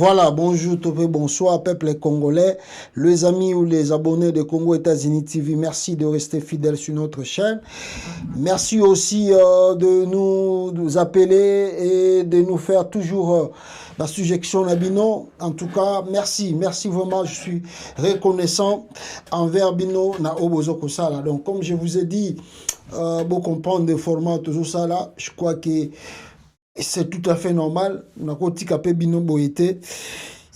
Voilà, bonjour, Topé, bonsoir, peuple congolais, les amis ou les abonnés de Congo États-Unis TV, merci de rester fidèles sur notre chaîne. Merci aussi de nous appeler et de nous faire toujours la suggestion à Bino. En tout cas, merci vraiment, je suis reconnaissant envers Bino na Obozo Kosala. Donc, comme je vous ai dit, pour comprendre le format, tout ça là, je crois que c'est tout à fait normal. On a côté Bino Boyete.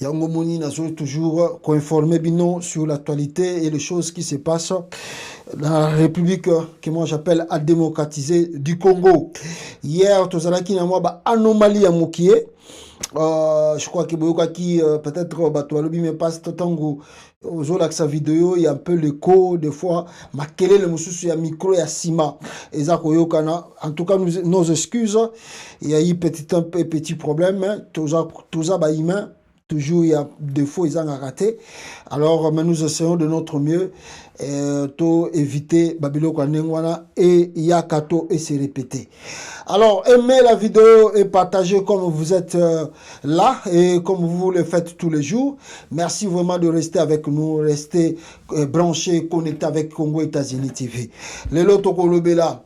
Yango Moni n'a toujours informé Bino sur l'actualité et les choses qui se passent dans la République que moi j'appelle à démocratiser du Congo. Hier, tout ça qui n'a pas anomalie à Mokie. Je crois que peut-être Batoualobi me passe tango aux avec sa vidéo, il y a un peu l'écho des fois makele le mususu il y a micro et sima et ça en tout cas nos excuses, il y a eu petit problème, tout ça bah humain. Toujours, il y a des fois, ils ont raté. Alors, mais nous essayons de notre mieux pour éviter Babilo Kwanengwana et Yakato et se répéter. Alors, aimez la vidéo et partagez comme vous êtes là et comme vous le faites tous les jours. Merci vraiment de rester avec nous, rester branché, connecté avec Congo États-Unis TV. Le Loto Kolobela,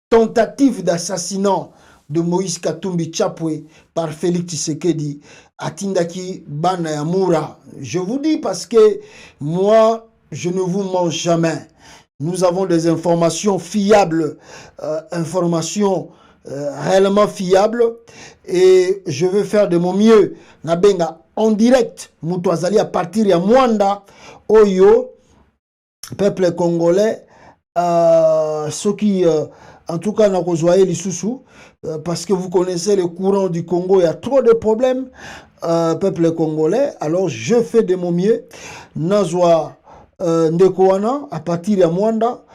tentative d'assassinat de Moïse Katumbi Chapwe par Félix Tshisekedi Atindaki Bana Yamoura. Je vous dis parce que moi, je ne vous mens jamais. Nous avons des informations fiables, réellement fiables, et je vais faire de mon mieux. Nabenga en direct, Moutouazali à partir de Mwanda, Oyo, peuple congolais, ceux qui en tout cas, nous avons Lissoussou, parce que vous connaissez le courant du Congo, il y a trop de problèmes, peuple congolais. Alors, je fais de mon mieux. Nazwa Ndekoana, à partir de Mwanda,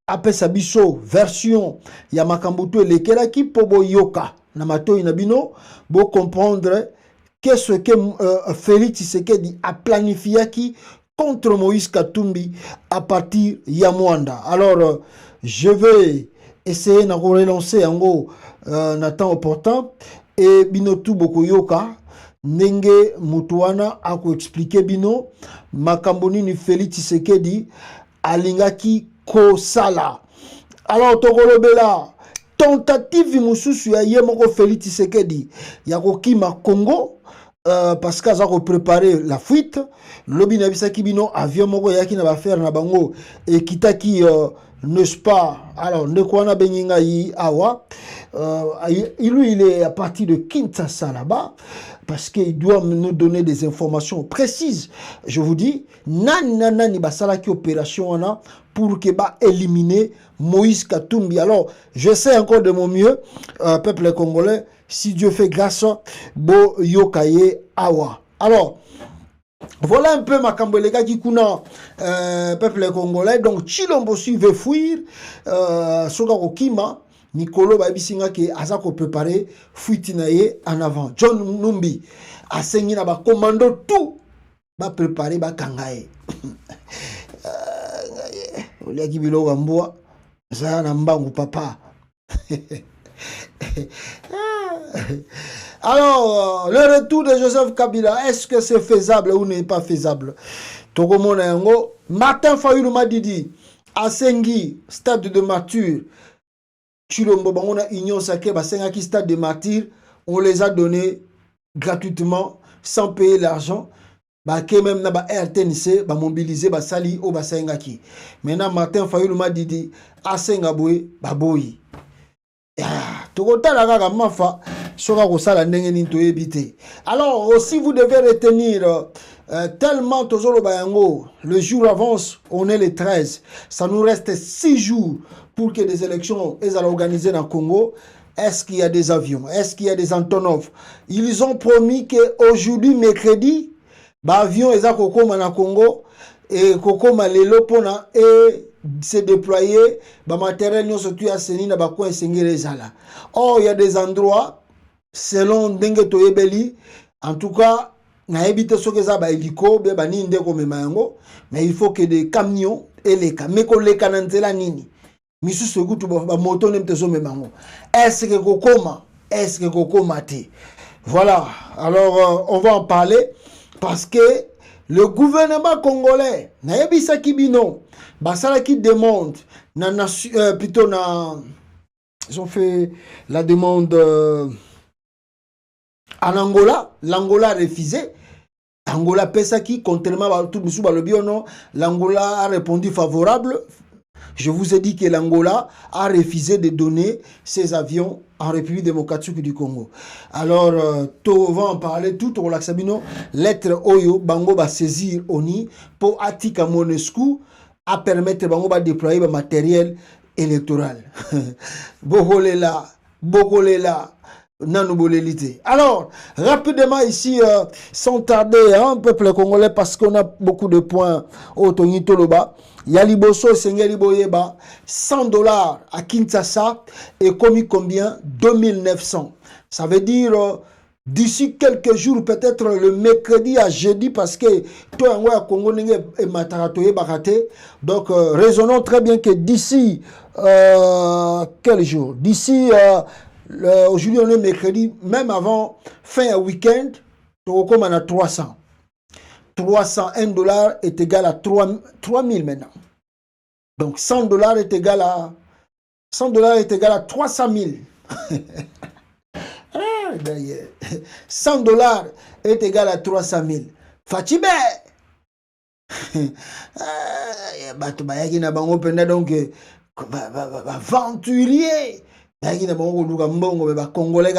après Sabiso, version Yamakambuto, Lekelaki, Pobo Yoka, Namato Inabino, pour comprendre qu'est-ce que Félix Tshisekedi a planifié qui contre Moïse Katumbi à partir de Yamwanda. Alors, je vais essayer de relancer en gros na temps opportun et bino tout beaucoup yoka nenge mutuana ako expliquer bino makamboni ni Félix Tshisekedi alingaki ko sala. Alors tokolobela tentative mususu ya yemoko Félix Tshisekedi ya kokima Congo parce que ça a préparé la fuite lobi na bisaki bino avion moko yaki na ba faire na bango et kitaki n'est-ce pas? Alors, ne quoi na beninga yi awa. Lui, il est à partir de Kinshasa là-bas parce qu'il doit nous donner des informations précises. Je vous dis, nani basala ki opération ana pour que ba éliminer Moïse Katumbi. Alors, je sais encore de mon mieux, peuple congolais, si Dieu fait grâce, bo yokaye awa. Alors, voilà un peu ma cambolega qui kuna peuple congolais. Donc Chilombo veut fuir soka kokima Nikolo babisinga ke azako préparer fuite naye en avant. John Numbi asengi na ba commando tout ba préparer ba kangaye. Olia kibilo gamboa za na mbangu papa. Alors, le retour de Joseph Kabila, est-ce que c'est faisable ou n'est pas faisable? Tokomona yango, Martin Fayulu Madidi, Asengi, stade de martyr, Chilombo Bangona Union Sacrée, Basengaki stade de martyr, on les a donnés gratuitement, sans payer l'argent. Ke même na ba RTNC, ba mobiliser, ba sali au Basengaki. Maintenant, Martin Fayulu Madidi, Asengaboué, Baboyi. Alors aussi vous devez retenir tellement le jour avance, on est le 13, ça nous reste 6 jours pour que les élections soient organisées dans le Congo. Est-ce qu'il y a des avions? Est-ce qu'il y a des Antonov? Ils ont promis qu'aujourd'hui, mercredi, l'avion est à Congo et Kokoma Lelo Pona et se déployer, matériel nous surtout à Seni na bakwa esengerezala. Or il y a des endroits selon Ndenge Toyebeli, en tout cas na ebite sokeza ba hélico be bani ndeko memango, mais il faut que des camions et les kameko les kanantela nini. Misu segutu ba moto nemtezo memango. Est-ce que Kokoma te? Voilà, alors on va en parler parce que le gouvernement congolais, Nayebisa Kibino, Basala qui demande, plutôt, ils ont fait la demande en Angola, l'Angola a refusé. Angola Pesaki, contrairement à tout le non, l'Angola a répondu favorable. Je vous ai dit que l'Angola a refusé de donner ses avions en République démocratique du Congo. Alors, on va en parler tout au Laxabino. Lettre Oyo, Bango va saisir ONI pour Atika Monescu à permettre Bango va déployer le matériel électoral. Bogolela, Bogolela. Alors, rapidement ici, sans tarder, hein, peuple congolais, parce qu'on a beaucoup de points au Tony Toloba. Yaliboso Sengeli Boyeba, $100 à Kinshasa et commis combien? 2900. Ça veut dire d'ici quelques jours, peut-être le mercredi à jeudi, parce que toi en Congo et Mataratoye Bakate. Donc, raisonnons très bien que d'ici quel jour? D'ici aujourd'hui, on est mercredi, même avant fin week-end, on a 300. 300, $1 est égal à 3000 maintenant. Donc $100 est égal à 100 $ est égal à 300 000. 100 $ est égal à 300 000. Fatibé. Donc, aventurier. Congolais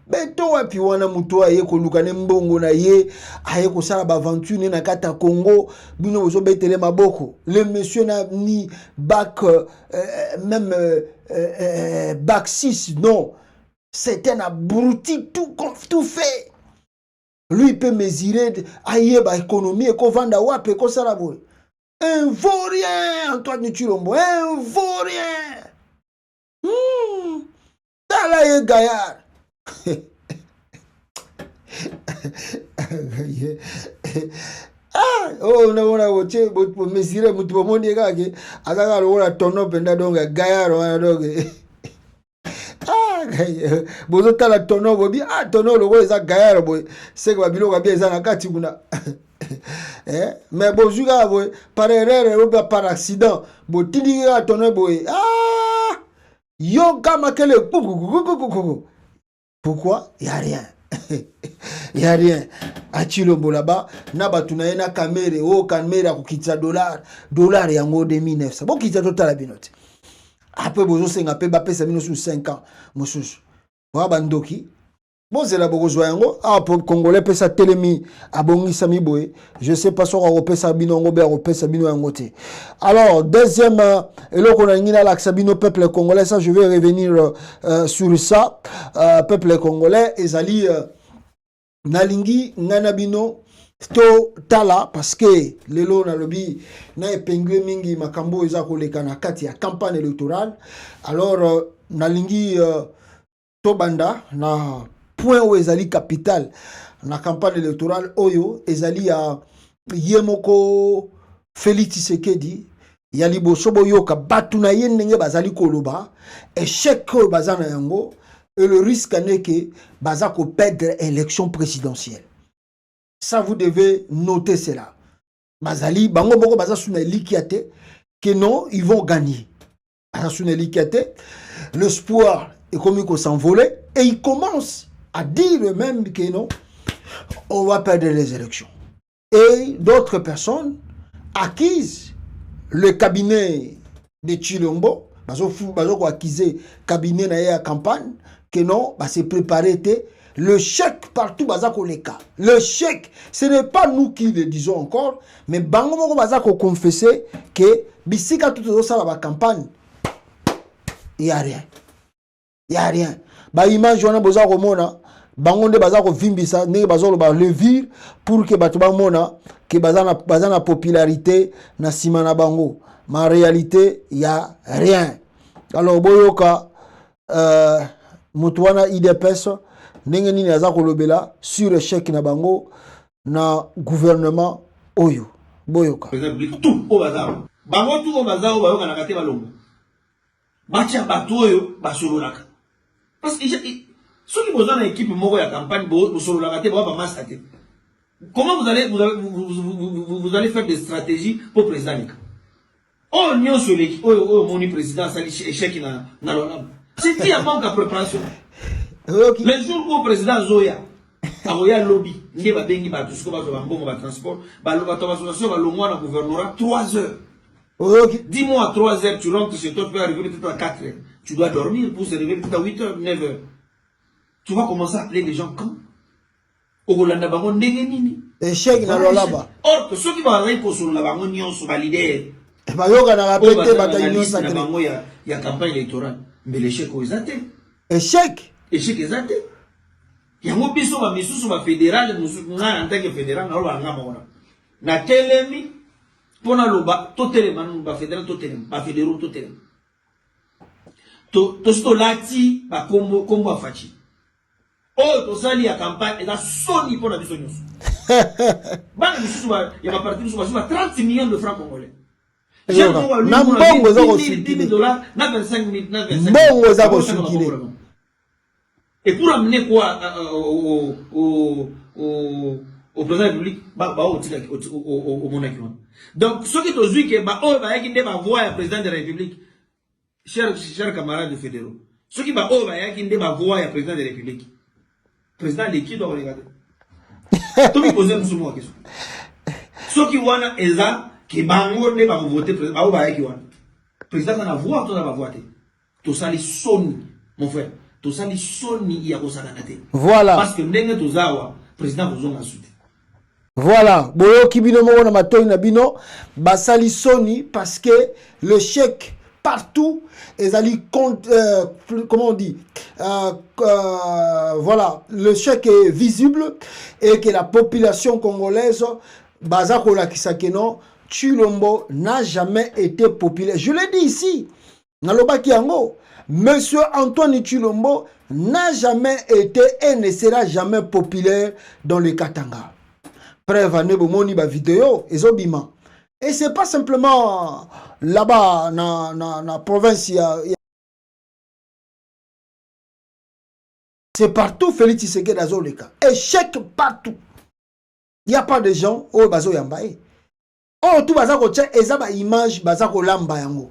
beto wapi wana muto aye koluka ne mbongo na ye aye kosala ba aventure na kata Congo bino bozo betele maboko le monsieur na ni bac même bac 6 non c'est un abruti tout fait lui peut mesurer aye ba économie ko vanda wapi ko sala boy un vaurien Antoine Chilombo un vaurien Tala ye gaillard. Oh, on watché, mesurer, mutuo mondi kake, azaka lola tono penda donga gaillard wana donga. Bozo tala tono bobi, tono logo eza gaillard boy. C'est que babilo kabia eza na kati kuna. Mais bozuga boy, par erreur ou par accident, bo tindi ka tono boy. Yo kama kele pourquoi? Il n'y a rien. Il n'y a rien. A Chilombo là-bas, Nabatuna na kamere, o kamere akukitsa dollar yango 2900. Bon kitsa total binote. Après bozo senga pe ba pesa bino sur 5 ans. Mosusu. Wa bandoki. Bon c'est la bozo yango. Pour congolais pesa telemi abongi sami boy. Je sais pas sur on pesa bino ngo be on pesa bino yangote. Alors deuxième eloko na ngina la sabino peuple congolais, ça je vais revenir sur ça. Peuple congolais ezali nalingi ngana bino to tala parce que lelo na lobi na epingle mingi makambo eza koleka na kati ya campagne électorale. Alors nalingi to banda na point où ezali capital na campagne électorale oyo ezali a yemoko Félix Tshisekedi yali bosobo yoka batu na ye ndenge bazali koloba échec ko bazana yango et le risque n'est que baza ko perdre élection présidentielle. Ça vous devez noter cela. Bazali bango boko baza suna likiate que non ils vont gagner. Baza suna likiate l'espoir est comme qu'on s'envoler et ils commencent à dire même que non on va perdre les élections. Et d'autres personnes acquisent le cabinet de Chilombo, bazo acquisé cabinet na ya campagne que non, c'est préparé le chèque partout bazako leka. Le chèque, ce n'est pas nous qui le disons encore, mais bango moko bazako confesser que bisika tout ça la campagne, il y a rien. Il y a rien. Ba image on a besoin de mona bango nde bazako vimbisa ne bazolo ba levir pour que batu ba mona que bazana popularité na sima na bango. Mais en réalité, il y a rien. Alors boyoka Mutuana IDPS ndenge nini aza kolobela sur échec na bango na gouvernement oyo boyoka tout au bazar bango tout au bazar bayoka na kate balongo bacha bato oyo basololaka parce que Ceux qui besoin d'une équipe moko ya campagne, vous allez comment vous allez faire des stratégies pour le président? Oh, nous sur l'équipe, oh, mon président, ça échec na l'ONAM. C'est qui a manque de préparation? Les jours où le président Zoya, Aroya lobby, il va bengi ba tout ce qu'on va faire bon transport, ba l'association va le mois dans gouvernorat 3 heures. Dis-moi à 3 heures, tu rentres chez toi, tu peux arriver peut-être à 4 heures. Tu dois dormir pour se réveiller peut-être à 8 heures, 9 heures. Tu vas commencer à appeler les gens quand? Au Rolanda Bango Ndengenini. Échec dans le là-bas. Or, que ceux qui vont arriver pour sur la Bango Nyon sont validés. Bayoga na répété bataille Nyon sacré. Il y a campagne électorale. Mais l'échec aux athées. Échec? Échec aux athées. Il y a un biso va misu sur ma fédérale, nous en tant que fédéral, nous allons na telemi, pour na loba, tout téléman, ba fédéral, tout téléman, ba fédéraux, tout téléman. To sto lati, ba kombo afachi. Oh, to sali ya campagne, et la soni pour la biso nyos. Bana misu il y a ma partie sur 30 millions de francs congolais. J'ai na mbongo za ko $10 000, na 25 000, na 25 000. Mbongo za ko sukile. Et pour amener quoi au président de la République, au monarque. Donc, ce qui est dit que va voir le président de la République, chers camarades fédéraux, ce qui va voir le président de la République, le président de qui doit regarder? Tout le monde pose une question. Ce qui voit est ça, qui va voter président, le président va voir, tout va voter. Tout ça, les sons, mon frère. Tout ça, les soni y a voilà. Parce que le président vous a ensuite. Voilà. Boyo kibino mo na matoy na bino basali soni parce que le chèque partout ezali comment on dit voilà, le chèque est visible et que la population congolaise baza ko lakisa que non Tshilombo n'a jamais été populaire. Je l'ai dit ici. Nalobaki yango. Monsieur Antoine Tshilombo n'a jamais été et ne sera jamais populaire dans le Katanga. Preuve à nebomoni ba vidéo ezobima. Et c'est pas simplement là-bas na province c'est partout Félix Tshisekedi azoleka. Échec partout. Il n'y a pas de gens au bazo yambaye. Oh tout bazako tche ezaba image bazako lamba yango.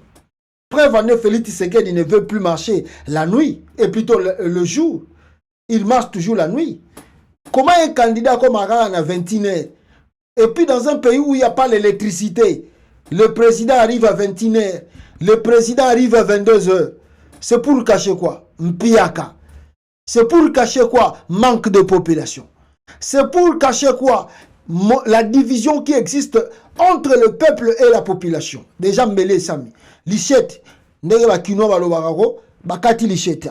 Preuve, Félix Tshisekedi ne veut plus marcher la nuit, et plutôt le jour. Il marche toujours la nuit. Comment un candidat comme Aran à 21h, et puis dans un pays où il n'y a pas l'électricité, le président arrive à 21h, le président arrive à 22h, c'est pour cacher quoi? Mpiaka. C'est pour cacher quoi? Manque de population. C'est pour cacher quoi? La division qui existe entre le peuple et la population. Déjà, Mbele Sami. Lichette, ndenge ba kino ba lobako, bakati lichette.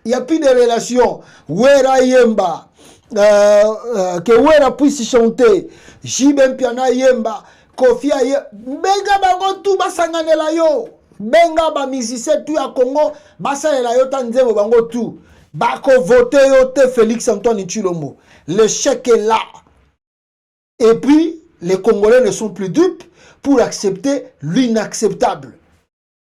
Il n'y a plus de relation. Wera yemba, que Wera puisse chanter. Jibem piana yemba, Kofi aye. Benga bango tout basanganela yo. Benga ba musicien tout à Congo, basanganela yo tanzemo bango tout. Bako vote yo te Félix Antoine Tshilombo. Le chèque est là. Et puis, les Congolais ne sont plus dupes pour accepter l'inacceptable.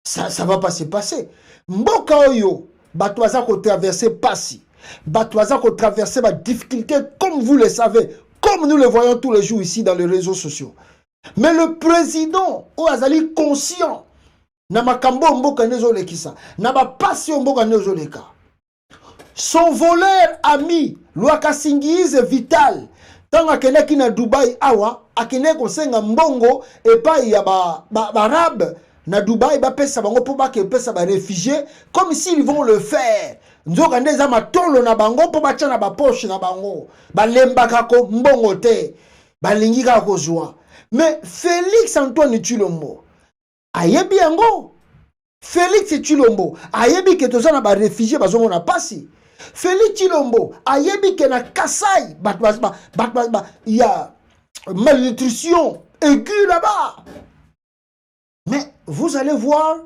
Ça ne va pas se passer. Mboka oyo, batwaza ko traverser passi. Batwaza ko traverser ma difficulté comme vous le savez, comme nous le voyons tous les jours ici dans les réseaux sociaux. Mais le président, Oazali conscient, na makambo mboka nezole kisa, na ba passi mboka nezole ka. Son voleur ami, Luaka Singize Vital, tant akene ki na Dubai awa, akene ko senga mbongo et pas ya arabe na Dubai ba pesa bango pour ba ke pesa ba réfugiés comme s'ils vont le faire. Nzoka ndeza matolo na bango pour ba tia na ba poche na bango. Ba lembaka ko mbongo te. Ba lingi ka ko joie. Mais Félix Antoine Tshilombo ayebi yango. Félix Tshilombo ayebi ke toza na ba réfugiés bazomo na pasi. Félix Tshilombo ayebi ke na Kasai il y a malnutrition aiguë là-bas. Mais vous allez voir,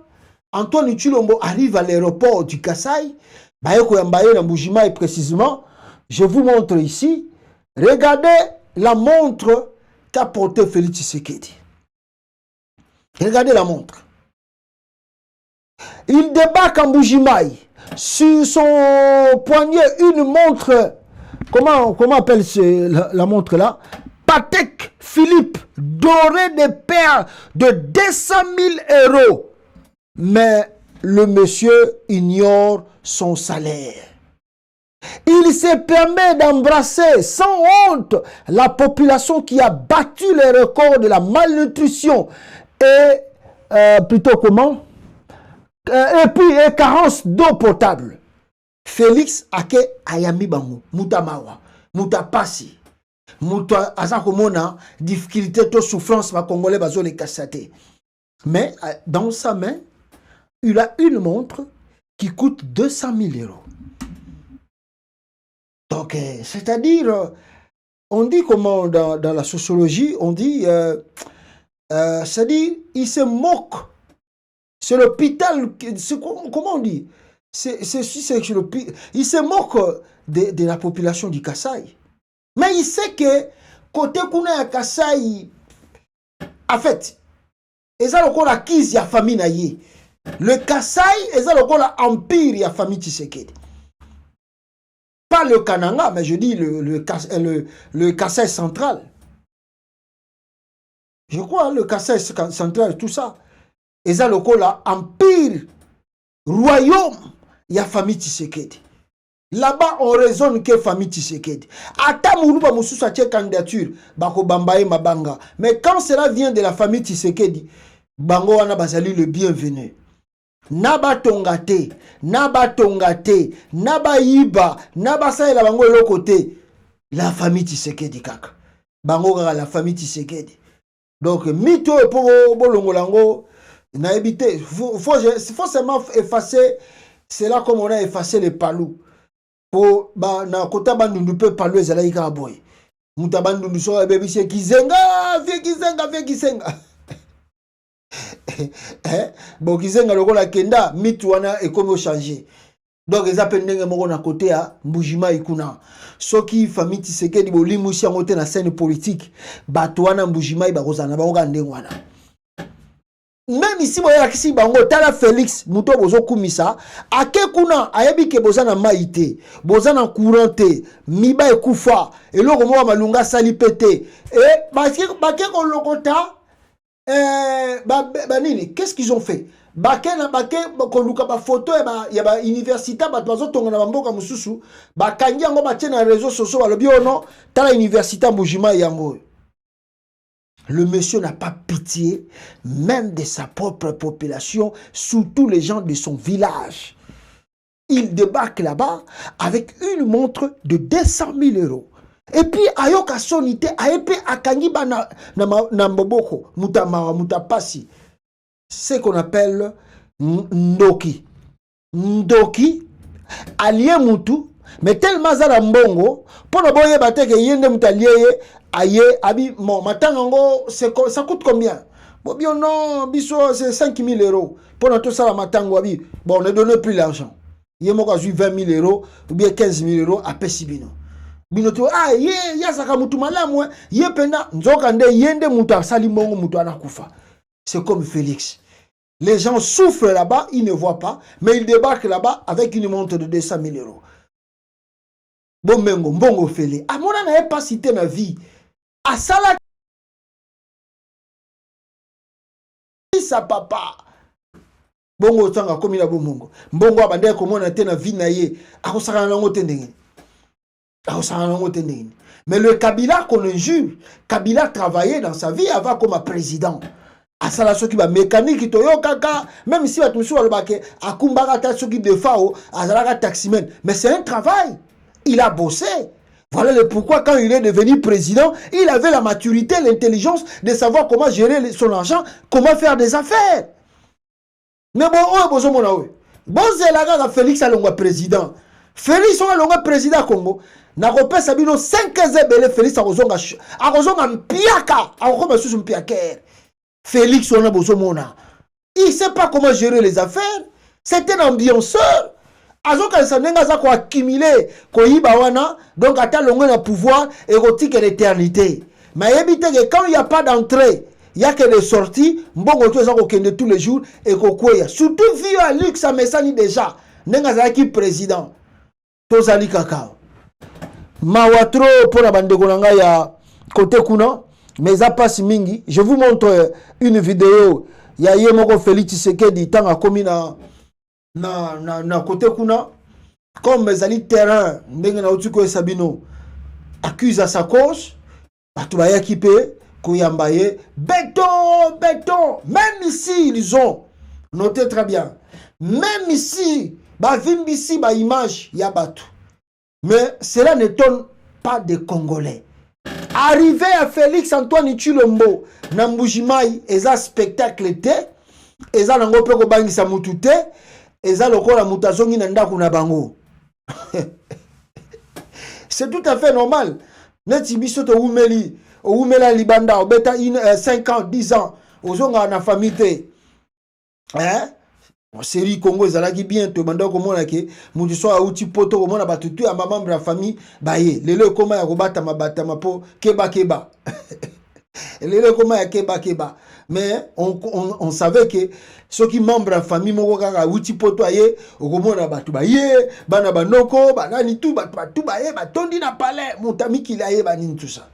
Antoine Tshilombo arrive à l'aéroport du Kasai, Bayeko Yambaye na Mbujimayi précisément. Je vous montre ici. Regardez la montre qu'a portée Félix Tshisekedi. Regardez la montre. Il débarque en Bujimaï. Sur son poignet, une montre. Comment appelle la montre là? Patek Philippe, doré de perles de 200 000 €. Mais le monsieur ignore son salaire. Il se permet d'embrasser sans honte la population qui a battu les records de la malnutrition et plutôt comment? Et puis carence d'eau potable. Félix ake ayami bango, muta mawa, muta pasi, muta azakomona difficulté to souffrance ma congolais bazo les kassate. Mais dans sa main, il a une montre qui coûte 200 000 €. Donc, c'est-à-dire, on dit comment dans la sociologie, on dit, c'est-à-dire, il se moque. C'est l'hôpital, comment on dit? Il se moque de la population du Kasaï. Mais il sait que, côté Kuna ya Kasaï, en fait, ils ont encore acquis la famille naïe. Le Kasaï, ils ont encore l'empire ya famille Tshisekedi. Pas le Kananga, mais je dis le Kasaï central. Je crois, le Kasaï central, tout ça. Ils ont encore l'empire, royaume, il y a famille Tshisekedi. Là-bas, on raisonne que famille Tshisekedi. Ata Moulouba Moussou a candidature, Bako Bambaye Mabanga. Mais quand cela vient de la famille Tshisekedi, Bango Wana Bazali le bienvenu. Naba tongate, naba tongate, naba yiba, naba sa la bango l'autre côté. La famille Tshisekedi kaka. Bango la famille Tshisekedi. Donc, mito pour Bolongolango, n'a évité. Faut seulement effacer, c'est là comme on a effacé les palous. Pour, na kota bandundu pe palou ezala ika boy. Muta bandundu so bébé c'est kizenga, vie kizenga. Bon kizenga lokola kenda mitu wana ekomi changer. Donc eza pendenge moko na côté ya Mbujima ikuna. Soki famille Tshisekedi bolimu si ngote na scène politique, bato wana Mbujima bakozana bakoka ndengwana. Même ici boya kisi bango tala Félix muto bozo kumisa ake kuna ayebi ke bozana maite bozana couranté miba ekufa eloko mo malunga sali pété et bake ko lokota nini qu'est-ce qu'ils ont fait bake ko luka ba photo ya ba université ba bazo tonga na bamboka mususu bakangi yango ba na réseaux sociaux balobi ono tala université Mbujima yango. Le monsieur n'a pas pitié, même de sa propre population, surtout les gens de son village. Il débarque là-bas avec une montre de 200 000 €. Et puis, ayoka sonité, ayepe akangi ba na mboboko, mutapasi. Ce qu'on appelle ndoki. Ndoki, allié mutu, mais tellement za mbongo, pour ne boye bateke yende mutaliye. Aïe, abi, mon matango, ça coûte combien? Bon, bien non, biso, c'est 5 000 €. Pour tout ça, la matango, abi, bon, on ne donne plus l'argent. Il y a 20 000 € ou bien 15 000 € à Pessibino. Binoto, ah, ya saka mutu malamu, ye pena, nzokande, yende muta, salimongo, mutu anakufa. C'est comme Félix. Les gens souffrent là-bas, ils ne voient pas, mais ils débarquent là-bas avec une montre de 200 000 €. Bon, mbongo félé. Ah, mon n'a pas cité ma vie. À Salah, sa papa. Bongo tanga comme il a bongo. Bongo abandé comme on a été na vie naïe. Akosaka nango tendenge. Akosaka nango tendenge. Mais le Kabila qu'on injure, Kabila travaillait dans sa vie avant comme président. À Salah soki ba mécanique toyo kaka, même si ba tumusu balobake akumbaka ta soki de fao, azalaka taximen, mais c'est un travail. Il a bossé. Voilà le pourquoi quand il est devenu président, il avait la maturité, l'intelligence de savoir comment gérer son argent, comment faire des affaires. Mais bon, c'est là Félix Alongwa président. Félix Alongwa président Congo. Na repère Sabino 5 ans Félix Arozonga mpiaka, akoma sous mpiaker. Félix on a bozomona. Il ne sait pas comment gérer les affaires. C'est un ambianceur. Azoka sanenga za ko accumuler ko yibawana donc ata longo na pouvoir érotique et l'éternité. Mais évitez que quand il n'y a pas d'entrée il y a que des sorties, mbongo to eza kokende tous les jours et kokweya. Surtout vu à Lux Amesani déjà, nenga zaki président. Tozali kaka. Mawatro pour la bande de ya côté kuna, mais ça passe mingi. Je vous montre une vidéo. Il y a Yemoko Félix Tshisekedi tant a commis na côté kuna. Comme mes alliés terrain, ndenge na utuko Sabino accuse à sa cause, batubaya kipe koyambaye béton. Même ici ils ont noté très bien. Même ici, ba vimbisi ba image ya batu. Mais cela n'étonne pas des Congolais. Arrivé à Félix Antoine Tshilombo, Nambujimai, eza spectacle était, eza nango pe ko bangisa mutu te, eza lokola mutazongi na ndaku na bango. C'est tout à fait normal. Neti biso to umela libanda obeta 5 ans, 10 ans, ozonga na famille te. Hein? Série Congo ezalaki bien to banda komona ke mutu so auti poto komona batutu ya membre ya famille baye lelo koma ya kobata mabata mapo keba lelo koma ya keba mais on savait que ceux qui membre ya famille moko kaka auti poto aye okomona batu baye bana banoko banani tu batu baye batondi na palais mutami kilaye banini tout ça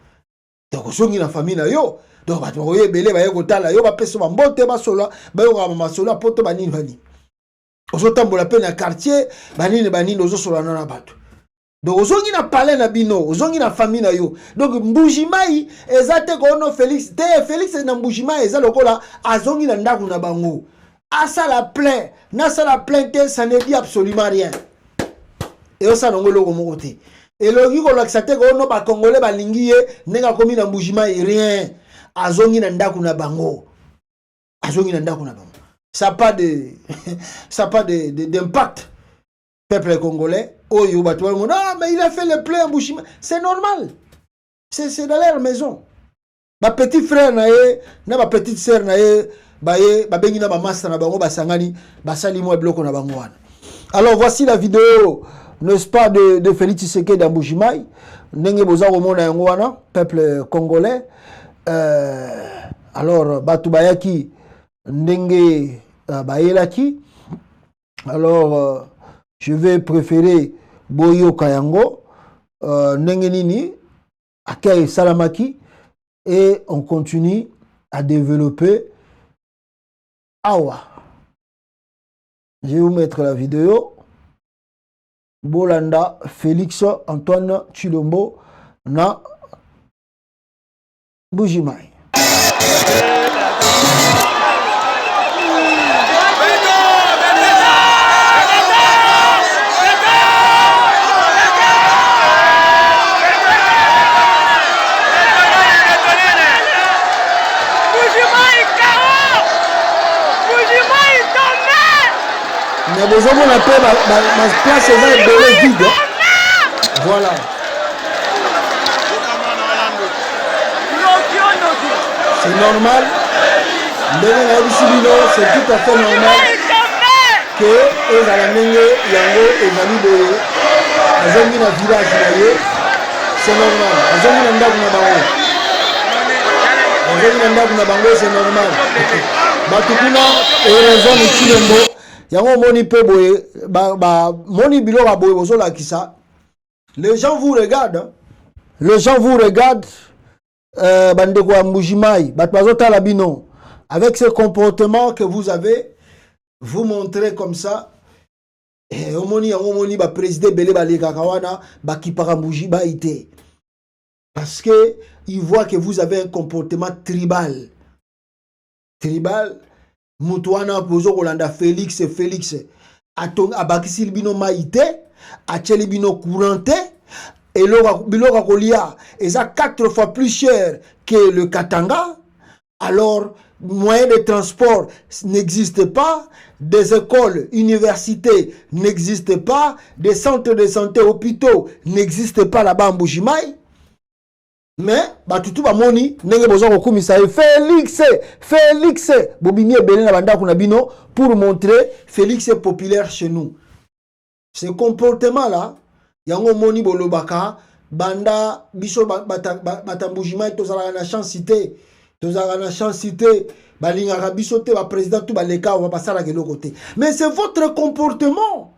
donc songi na famille na yo donc batu oye belé baye kotala yo bapeso bambote basola bayo ka masola poto banini ozotambola pe na quartier banini ozosola na bato donc ozongi na palais na bino ozongi na famille na yo donc Mbujimai ezate ko no Félix na Mbujimai eza lokola azongi na ndaku na bango asala plein na sala plainte ça ne dit absolument rien et ça non loko moko te et logi ko laksate ko no ba congolais balingi ye nenga komi na Mbujimai rien azongi na ndaku na bango ça pas de d'impact peuple congolais oh yo ba toi non mais il a fait le plein Mbujimai c'est normal c'est dans leur maison ma petit frère na ye na ma petite sœur na ye ba bengi na ba master na bango basangani basali mo bloko na bango wana. Alors voici la vidéo n'est-ce pas de Félix Tshisekedi dans Mbujimai ndenge boza ko mona yango wana peuple congolais alors batu bayaki ndenge bayelaki. Alors je vais préférer Boyo Kayango ndenge nini akay salamaki et on continue à développer awa. Je vais vous mettre la vidéo. Bolanda Félix Antoine Tshilombo na Mbujimai. Mais vous avez un peu ma place est vide. Voilà. C'est normal. C'est tout à fait normal que les Alamenge, Yango et Mami Boye, Azongi na village naye, c'est normal. Azongi na ndaku na bango, c'est normal. Batukuna et raison de Tshilombo. Yango moni pe boye moni bilora boye bozola kisa. Les gens vous regardent. Bandeko ya Mbujimai, batbazo la bino. Avec ce comportement que vous avez, vous montrez comme ça. Et omoni yango moni ba président belé baleka kawana ba kipara Mbujimai ite. Parce que il voit que vous avez un comportement tribal. Mutuana bozo kolanda Félix atong abakisi bino maite acheli bino courante et biloko kolia eza 4 fois plus cher que le Katanga. Alors moyens de transport n'existent pas, des écoles, universités n'existent pas, des centres de santé, hôpitaux n'existent pas là-bas en Mbujimai. Mais batutu ba moni ndenge bozo ko kumisa Félix bobimi ebele na banda kuna bino pour montrer Félix est populaire chez nous. Ce comportement là yango moni bolobaka banda biso Mbujimai tozala na chance cité Tous la chance cité, balinga rabisote, ba président tout baleka, on va passer à l'autre côté. Mais c'est votre comportement,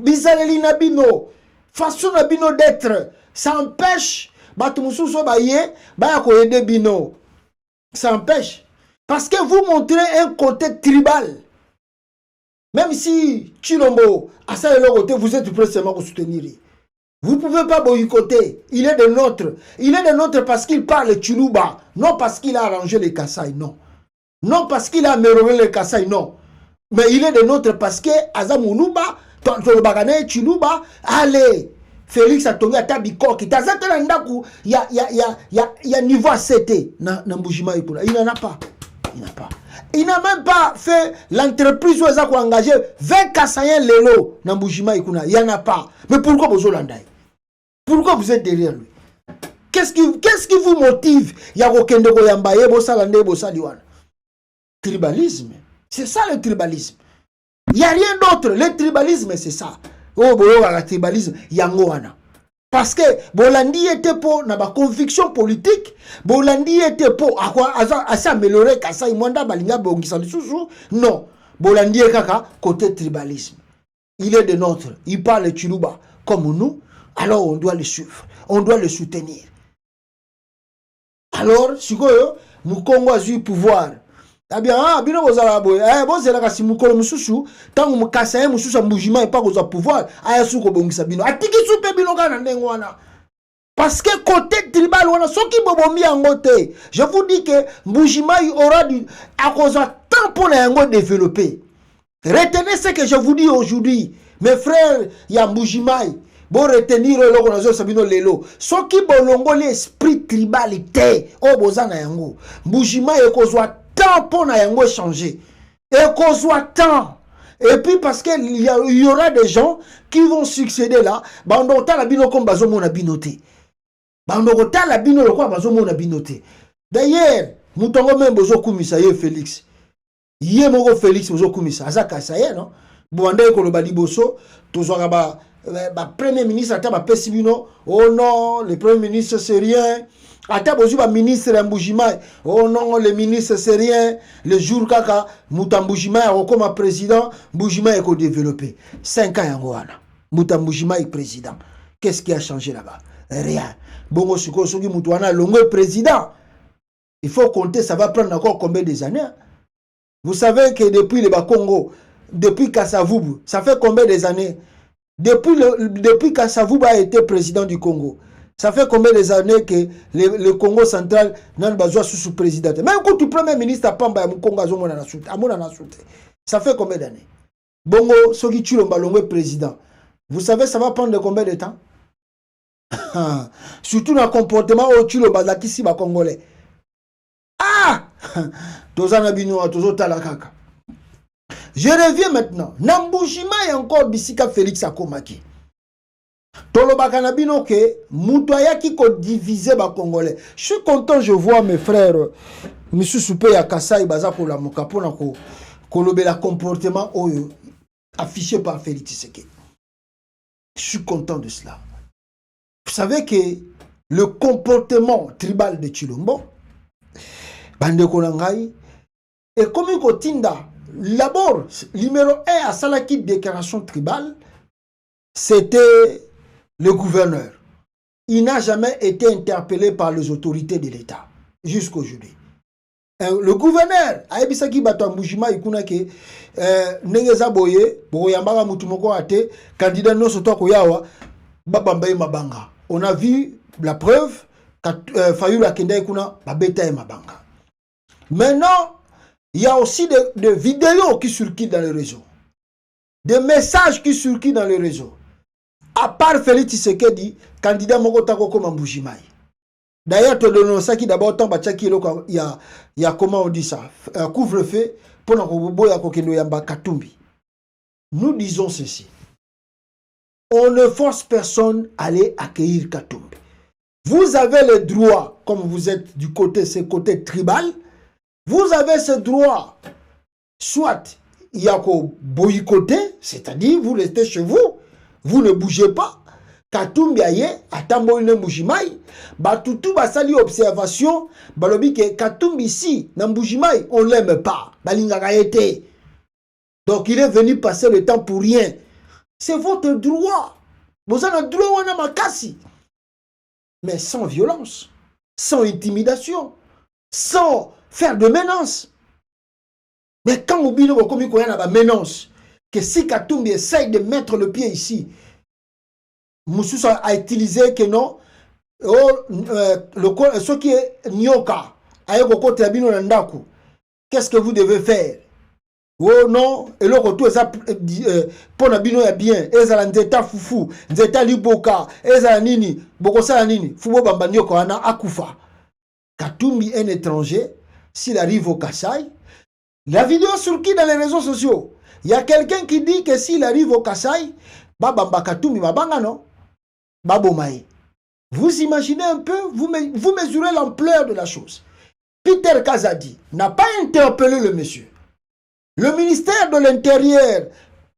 bizarre nabino, façon nabino d'être, ça empêche, batumususo baye, baya ko aider bino. Ça empêche. Parce que vous montrez un côté tribal. Même si Chilombo a ça de l'autre côté, vous êtes prêt seulement à soutenir. Vous ne pouvez pas boycotter. Il est de nôtres. Il est de nôtres parce qu'il parle Chiluba. Non parce qu'il a arrangé les Kassai, non. Non parce qu'il a amélioré les Kassai, non. Mais il est de nôtres parce que Azamounuba, Tolobagane, Chiluba, allez. Félix a tombé à Tabikoki. Il y a niveau à 7 na Mbujima Ipuna. Il n'en a pas. Il n'a pas. Il n'a même pas fait l'entreprise où il a engagé 20 Kassaïens Lelo na Mbujima Ipuna. Il n'y en a pas. Mais pourquoi vous Holandais? Pourquoi vous êtes derrière lui? Qu'est-ce qui vous motive? Il y a aucun de Goyambaye, Bossalande, Bossaliwan. Tribalisme. C'est ça le tribalisme. Il n'y a rien d'autre. Le tribalisme, c'est ça. Oh, le tribalisme, yangoana. Parce que Bolandi était pour na conviction politique, Bolandi était pour à s'améliorer Kassai Mwanda Balinga Bongisa Susu. Non, Bolandi est kaka côté tribalisme. Il est de notre, il parle Chiluba comme nous, alors on doit le suivre, on doit le soutenir. Alors, si nous Congo a eu pouvoir. Eh bien, bino bozala boy, bon c'est la kasi mukolo mususu, tant mu kasa mususu Mbujima et pas koza pouvoir, aya suko bongisa bino. Atiki supe bino kana ndengwana. Parce que côté tribal wana soki bobomi angote. Je vous dis que Mbujima aura du à cause temps pour yango développer. Retenez ce que je vous dis aujourd'hui, mes frères, ya Mbujima. Bon retenir le logo sabino lelo. Soki bolongo l'esprit tribalité, o bozana yango. Mbujima e kozwa temps pour na yango changer. Et qu'on soit temps. Et puis parce qu'il y aura des gens qui vont succéder là. Bandota la bino comme bazo mona binoté. Bandota la bino le quoi bazo mona binoté. D'ailleurs, moutongo même bozo kumisa ye Félix. Yé moko Félix bozo kumisa. Azaka ça y est non. Bouande ko le bali boso tozwaka ba premier ministre ata ba pesibino. Oh non, le premier ministre c'est rien. Ata bozuba ministre Mbujima, oh non, le ministre c'est rien. Le jour kaka, Mbujima est comme président, Mbujima est développé. 5 ans yangoana. Mbujima est président. Qu'est-ce qui a changé là-bas? Rien. Bongo suko soki Mutwana longo président. Il faut compter, ça va prendre encore combien des années? Vous savez que depuis le Congo, depuis Kasavubu, ça fait combien des années? Depuis Kasavubu a été président du Congo. Ça fait combien des années que le Congo central n'a pas besoin sous président? Même quand tu premier ministre à Pamba, ça fait combien d'années? Bongo, Soki Chilomba Longo président. Vous savez, ça va prendre combien de temps? Surtout dans le comportement au Chilomba, la Kissi va Congolais. Ah! Je reviens maintenant. Nambujima et encore Bissika Félix Akomaki. Tolobaka na bino ke mutoya ki ko diviser ba Congolais. Je suis content, je vois mes frères Monsieur Soupé ya Kasai baza ko la moka pona ko kolobela comportement oyo affiché par Félix Tshisekedi. Je suis content de cela. Vous savez que le comportement tribal de Chilombo bande konangai et comme ko tinda d'abord numéro 1 à Salaki déclaration tribale, c'était le gouverneur. Il n'a jamais été interpellé par les autorités de l'État jusqu'aujourd'hui. Le gouverneur a ebisaki bato Mbujima ikuna ke nengeza boye boyambaka mutu moko ate candidat no soto koyawa babamba mabanga. On a vu la preuve Fayulu akenda ikuna babeta mabanga. Maintenant, il y a aussi des vidéos qui circulent dans les réseaux. Des messages qui circulent dans les réseaux. À part Félix Tshisekedi, candidat Mokotako comme Mbujima. D'ailleurs, tu donnes ça qui d'abord tant il y a comment on dit ça, couvre-feu pour yamba Katumbi. Nous disons ceci. On ne force personne à aller accueillir Katumbi. Vous avez le droit, comme vous êtes du côté, ce côté tribal, vous avez ce droit, soit il y a qu'au boycotter, c'est-à-dire vous restez chez vous, vous ne bougez pas. Katumbi aye atambo une Mbujimai batutu basali observation balobi que Katumbi ici na Mbujimai on l'aime pas balingaka été. Donc il est venu passer le temps pour rien. C'est votre droit. Vous avez le droit wana makasi. Mais sans violence, sans intimidation, sans faire de menaces. Mais quand vous dites que menace, que si Katumbi essaye de mettre le pied ici, Moussoussa a utilisé que non, ce qui est Nyoka, qu'est-ce que vous devez faire? Oh non, et le retour ça pour la bino ya bien, ezala nzeta fufu, nzeta liboka, ezala nini, bokosa nini, fubo bamba Nyoka ana akufa. Katumbi un étranger, s'il arrive au Kasaï, la vidéo sur qui dans les réseaux sociaux? Il y a quelqu'un qui dit que s'il arrive au Kasaï, babamba Katumbi babanga non? Babomae. Vous imaginez un peu, vous mesurez l'ampleur de la chose. Peter Kazadi n'a pas interpellé le monsieur. Le ministère de l'Intérieur,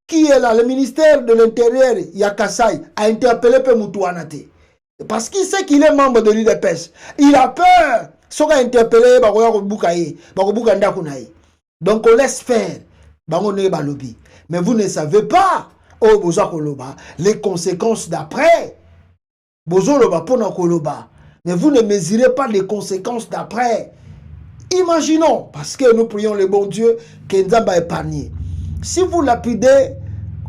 qui est là, le ministère de l'Intérieur, Yakasai, a interpellé Pemutouanate. Parce qu'il sait qu'il est membre de l'UDPS. Il a peur. Soka interpellé, donc on laisse faire. Mais vous ne savez pas les conséquences d'après. Mais vous ne mesurez pas les conséquences d'après. Imaginons, parce que nous prions le bon Dieu, que Nzamba épargné. Si vous lapidez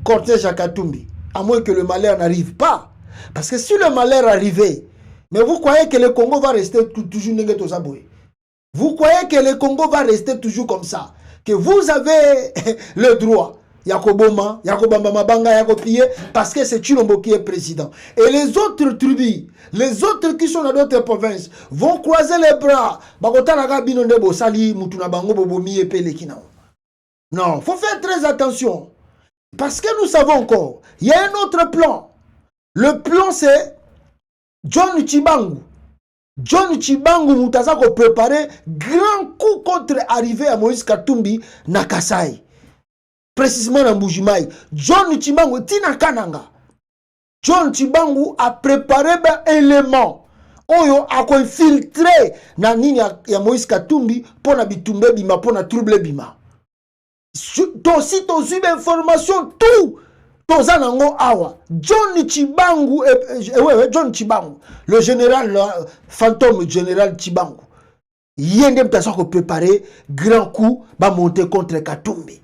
cortège à Katumbi, à moins que le malheur n'arrive pas, parce que si le malheur arrivait, mais vous croyez que le Congo va rester toujours négatif? Vous croyez que le Congo va rester toujours comme ça? Que vous avez le droit, Yakoboma, Yakobamba Mabanga, Yakopiye, parce que c'est Chilombo qui est président. Et les autres tribus, les autres qui sont dans d'autres provinces, vont croiser les bras. Non, il faut faire très attention. Parce que nous savons encore, il y a un autre plan. Le plan c'est John Chibangu. John Chibangu Moutazako préparé grand coup contre arrivé à Moïse Katumbi na Kasai. Précisément dans Mbujimai. John Chibangu Tina Kananga. John Chibangu a préparé un élément. Oyo a infiltré na nini ya Moïse Katumbi pour na bitumbe bima pour na trouble bima. Si tu as une information tout Tozanango Awa, John Chibangu, John Chibangu, le général, le fantôme général Chibangu, Yende Mtasako préparé grand coup, va monter contre Katumbi.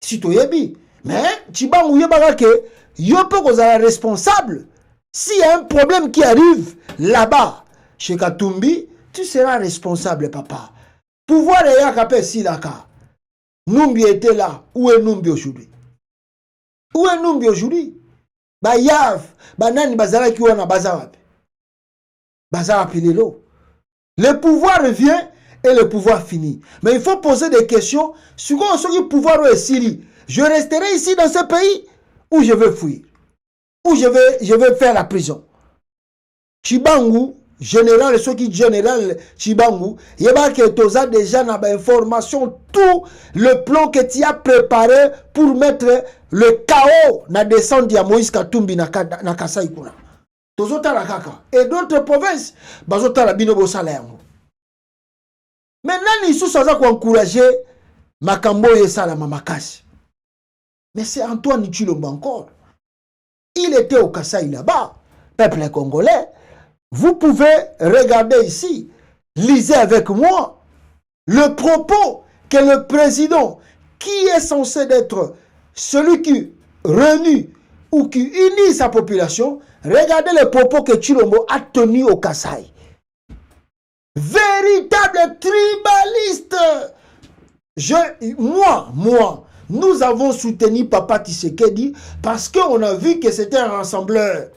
Si tu yebi, mais Chibangu yebaka ke, yopo kozala responsable. S'il y a un problème qui arrive là-bas, chez Katumbi, tu seras responsable, papa. Pouvoir et yakapé silaka. Numbi était là, où est Numbi aujourd'hui? Où est Numbi aujourd'hui? Ba yav, ba nani bazala ki wana bazawapi. Bazawapi lelo. Le pouvoir vient et le pouvoir finit. Mais il faut poser des questions sur ce pouvoir est Syrie. Je resterai ici dans ce pays ou je vais fuir? Ou je vais faire la prison? Chibangu, général, ce qui général Chibangu, il y a que tu as déjà l'information, tout le plan que tu as préparé pour mettre le chaos na descente de Moïse Katumbi na Kasai kuna. Tozota la kaka. Et d'autres provinces, bazota la binobo salayango. Maintenant, ils sont sans encourager Makambo et Salama Makasi. Mais c'est Antoine Tshilombo encore. Il était au Kasai là-bas, peuple congolais. Vous pouvez regarder ici, lisez avec moi le propos que le président, qui est censé être celui qui réunit ou qui unit sa population, regardez les propos que Tshilombo a tenus au Kasai. Véritable tribaliste. Moi, nous avons soutenu Papa Tshisekedi parce qu'on a vu que c'était un rassembleur.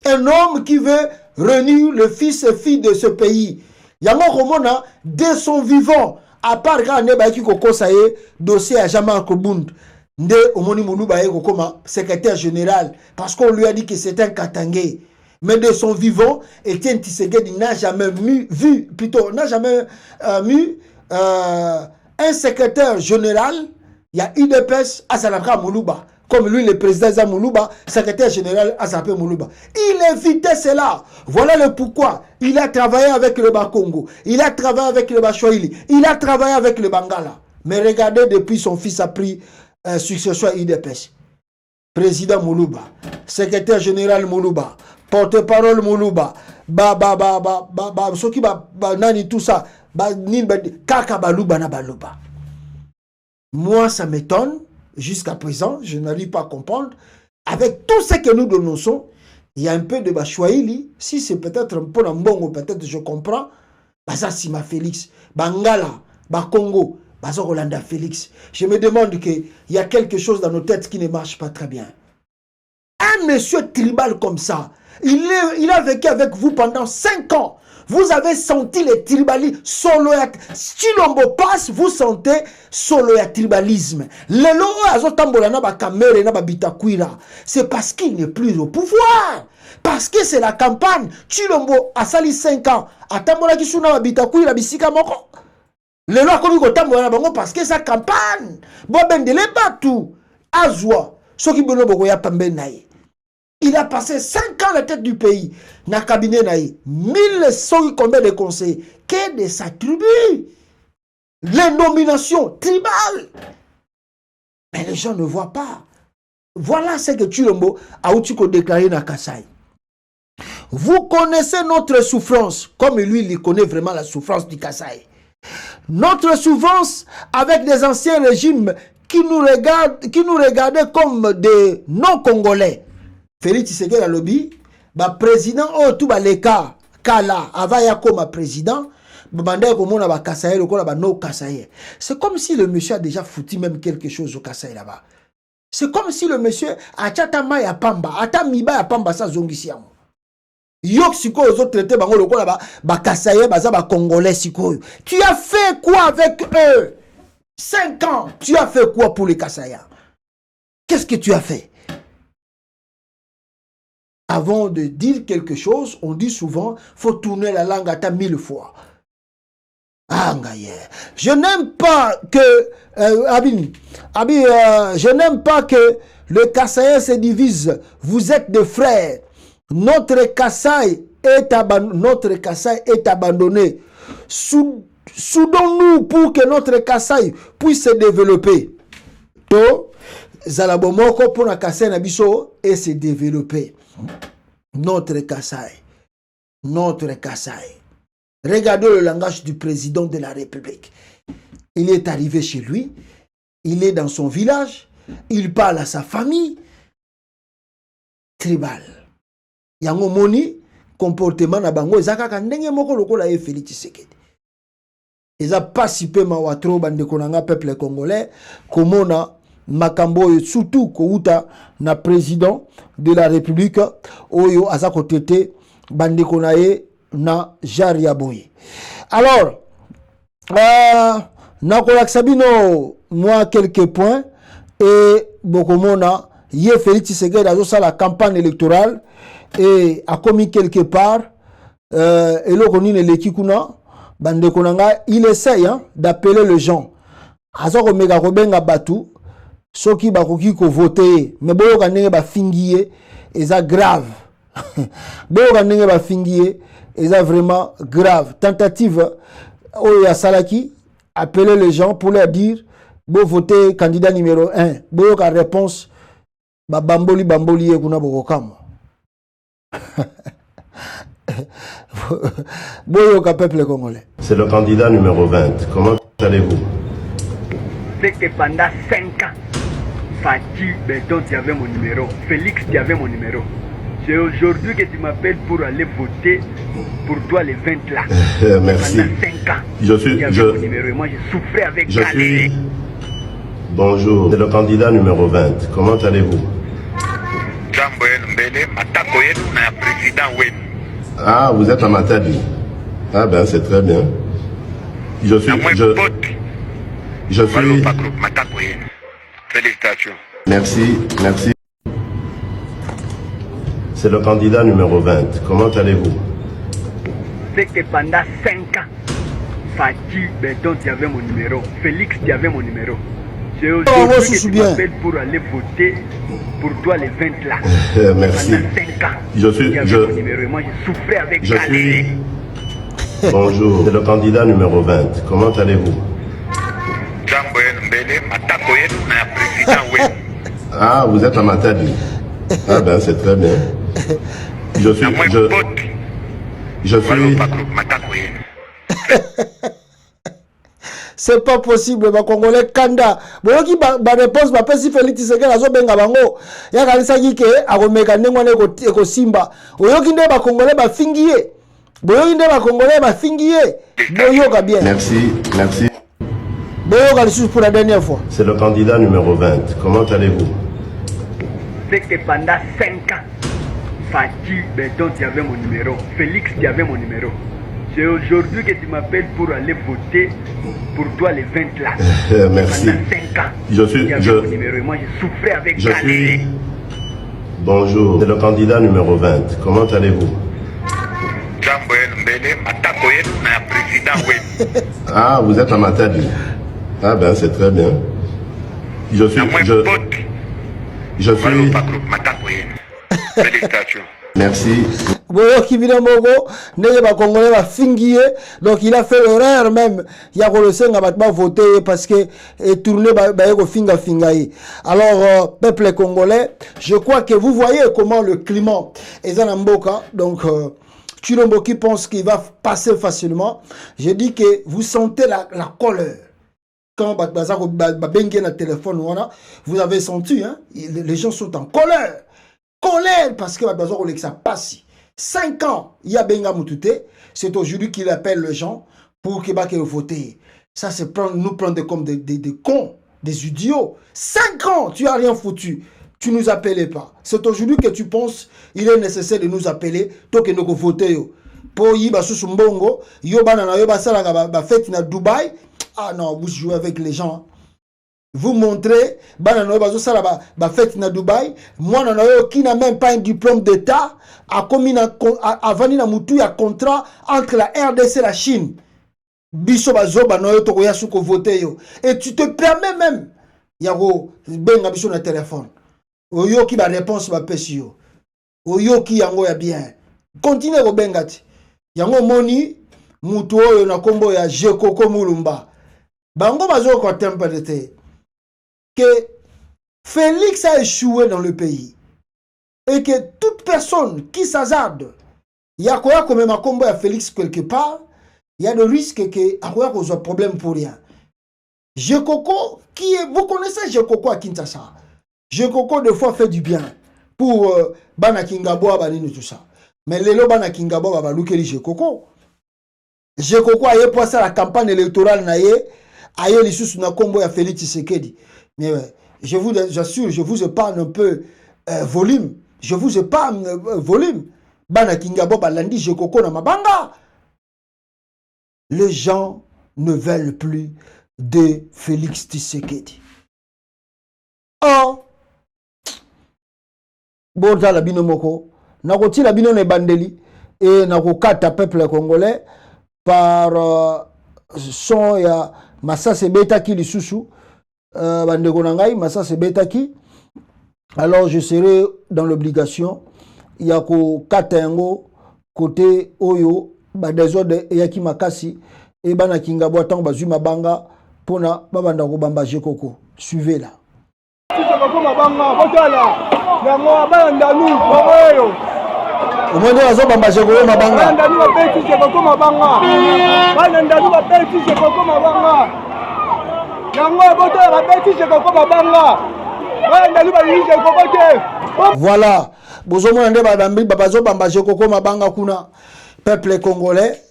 Un homme qui veut réunir le fils et fille de ce pays. Yango Romona, dès son vivant, à part quand on a eu dossier à Jamal Kobund, Nde Omoni Moulouba comme secrétaire général, parce qu'on lui a dit que c'était un Katangé. Mais de son vivant, Etienne Tshisekedi n'a jamais vu un secrétaire général, il y a UDPS à Salabra Moulouba, Comme lui, le président Zamoulouba, secrétaire général Azapé Moulouba. Il évitait cela. Voilà le pourquoi. Il a travaillé avec le Bas-Congo. Il a travaillé avec le Bas-Chouaili. Il a travaillé avec le Bangala. Mais regardez, depuis son fils a pris succession à IDPS. Président Moulouba, secrétaire général Moulouba, porte-parole Moulouba, nani tout ça, kaka balouba na balouba. Moi, ça m'étonne. Jusqu'à présent, je n'arrive pas à comprendre. Avec tout ce que nous dénonçons, il y a un peu de Bachouaïli. Si c'est peut-être un peu d'ambongo, peut-être je comprends. Baza Sima Félix, Bangala, Bakongo, Baza Rolanda Félix. Je me demande qu'il y a quelque chose dans nos têtes qui ne marche pas très bien. Un monsieur tribal comme ça, il a vécu avec vous pendant 5 ans. Vous avez senti les tribalismes. Si l'on passe, vous sentez solo ya tribalisme. Le logo azotambola na ba kamere na ba bitakwira. C'est parce qu'il n'est plus au pouvoir. Parce que c'est la campagne. Chilombo a sali 5 ans. Atambola kisuna ba bitakwira bisika moko. Le logo komi ko tambola na bango parce que sa campagne. Bo bendele batu. Azwa. Soki bono boko ya pambe nae. Il a passé 5 ans à la tête du pays. Na cabinet naï. 1100 combien de conseils. Que de sa tribu. Les nominations tribales. Mais les gens ne voient pas. Voilà ce que Chilombo a déclaré dans Kassai. Vous connaissez notre souffrance. Comme lui, il connaît vraiment la souffrance du Kassai. Notre souffrance avec des anciens régimes qui nous regardaient comme des non-congolais. Félix Tshisekedi a lobby, ba président oh tout ba leka kala avaya comme président, bande comme on a ba Kasaye ko ba no Kasaye. C'est comme si le monsieur a déjà foutu même quelque chose au Kasaye là-bas. C'est comme si le monsieur a chatama ya pamba, ata miba ya pamba sa zongisiamo. Yok siko aux autres traités bango loko là ba Kasaye baza ba congolais siko. Tu as fait quoi avec eux? 5 ans, tu as fait quoi pour les Kassaïens? Qu'est-ce que tu as fait? Avant de dire quelque chose, on dit souvent, faut tourner la langue à ta 1000 fois. Ah, je n'aime pas que, je n'aime pas que le Kassaïen se divise. Vous êtes des frères. Notre Kasaï est abandonné. Soudons-nous pour que notre Kasaï puisse se développer. To, Zalabomoko pour la Kasaï Nabiso et se développer. Notre Kasaï. Notre Kasaï. Regardez le langage du président de la République. Il est arrivé chez lui. Il est dans son village. Il parle à sa famille. Tribal. Yango moni comportement na bango ezaka kandenge moko lokola e Félix Tshisekedi. Eza pas si peu mawatro bande konanga peuple congolais komona makambo surtout kouta na président de la République oyo azako tete bande konaye na Jaria Boye. Alors na kolakisabino moi quelques points et bokomona ye Félix Tshisekedi azosa la campagne électorale et a commis quelque part et l'okonine lekikuna bande konanga il essaye d'appeler les gens azoko mega kobenga batu soki bakoki ko voter mais boyoka ndenge ba fingiye eza grave boyoka ndenge ba fingiye eza vraiment grave tentative oyo ya salaki appeler les gens pour leur dire bo voter candidat numéro 1 boyoka réponse ba bamboli ye kuna bokokamo boyoka peuple congolais. C'est le candidat numéro 20. Comment allez-vous? C'est que pendant 5 ans, Fatih Bedon, tu avais mon numéro. Félix, tu avais mon numéro. C'est aujourd'hui que tu m'appelles pour aller voter pour toi les 20 là. Merci. Pendant 5 ans, tu avais mon numéro. Et moi, je souffrais avec Calais. Bonjour, c'est le candidat numéro 20. Comment allez-vous? Ah, vous êtes à Matadi. Ah ben, c'est très bien. Je suis... Félicitations. Merci, merci. C'est le candidat numéro 20. Comment allez-vous? C'est que pendant 5 ans, Fatih Bedon, tu avais mon numéro. Félix, tu avais mon numéro. C'est aujourd'hui que tu m'appelles pour aller voter pour toi les 20 là. Merci. Pendant 5 ans. Je suis... Mon numéro et moi je souffrais avec Je Calais. suis... Bonjour, c'est le candidat numéro 20. Comment allez-vous? Ah, vous êtes à Matadi. Ah ben, c'est très bien. Je suis... C'est pas possible, ma Congolais Kanda. Bon, qui ba réponse ba pesi Félix Tshisekedi azo benga bango. Ya kanisa ki ke akomeka ndengwane ko simba. Oyoki nde ba Congolais ba fingiye. Boyoki nde ba Congolais ba fingiye. Boyoka bien. Merci, merci. Boyoka lisusu pour la dernière fois. C'est le candidat numéro 20. Comment allez-vous? C'est que pendant 5 ans, Fatih Bedon, tu avais mon numéro. Félix, tu avais mon numéro. C'est aujourd'hui que tu m'appelles pour aller voter pour toi les 20 là. Merci. Pendant 5 ans. Je suis... Mon numéro et moi je souffrais avec Je Calais. suis... Bonjour, c'est le candidat numéro 20. Comment allez-vous? Ah, vous êtes à Matadi. Ah ben, c'est très bien. Je suis... Je suis... Merci. Donc il a fait l'erreur même. Il y a le voter parce que tourner finga. Alors peuple congolais, je crois que vous voyez comment le climat est en Mboka. Donc Chilombo qui pense qu'il va passer facilement. Je dis que vous sentez la colère. Quand le téléphone, vous avez senti, hein, les gens sont en colère. Colère parce que ça passe. 5 ans, il y a Benga Moutouté. C'est aujourd'hui qu'il appelle les gens pour qu'ils votent. Ça, c'est nous prendre comme des cons, des idiots. 5 ans, tu n'as rien foutu. Tu ne nous appelais pas. C'est aujourd'hui que tu penses il est nécessaire de nous appeler pour que nous votions. Pour y aller sur Mbongo, fête na Dubaï. Ah non, vous jouez avec les gens. Vous montrez, fête na Dubaï. Moi, qui n'a même pas un diplôme d'État, a un contrat entre la RDC et la Chine. Et tu te permets même, Yaro, benga biso na téléphone. Oyo qui va réponse va pesio. Oyo qui yango ya bien. Continue ko bengati. Yango moni mutu oyo na kombo ya Jekoko Mulumba. Bango bazo ko températe que Félix a échoué dans le pays et que toute personne qui s'hazarde, il y a quoi comme un combo à Félix quelque part, il y a le risque que Akoya cause un problème pour rien. Jekoko, qui est, vous connaissez Jekoko à Kinshasa. Jekoko des fois fait du bien pour Bana Kingabo Banini tout ça. Mais les Bana Kingabo va loukeli Jekoko. Jekoko a eu passé la campagne électorale naie, a eu les sous na combo à Félix Tshisekedi. Mais je vous assure, je vous épargne un peu volume. Je vous épargne volume. Bana Kingabo balandi Jekoko na mabanga. Les gens ne veulent plus de Félix Tshisekedi. Oh, Borda la bino moko, nakoti la bino ne bandeli et nakokata peuple congolais par son ya Massase Betaki lisusu bandeko nangai Massase Betaki. Alors je serai dans l'obligation ya ko kata yango côté oyo ba désordre yaki makasi et bana Kingabo tant bazui mabanga pona babanda ko bamba Jekoko. Suivez là. Omwende wazo bamba Jekoko mabanga. Ndani wa beti Jekoko mabanga. Bana ndani wa beti Jekoko mabanga. Yango boto ya beti Jekoko mabanga. Bana ndani ba Jekoko te. Voilà. Bozomo ndé badambi babazo bamba Jekoko mabanga kuna peuple congolais.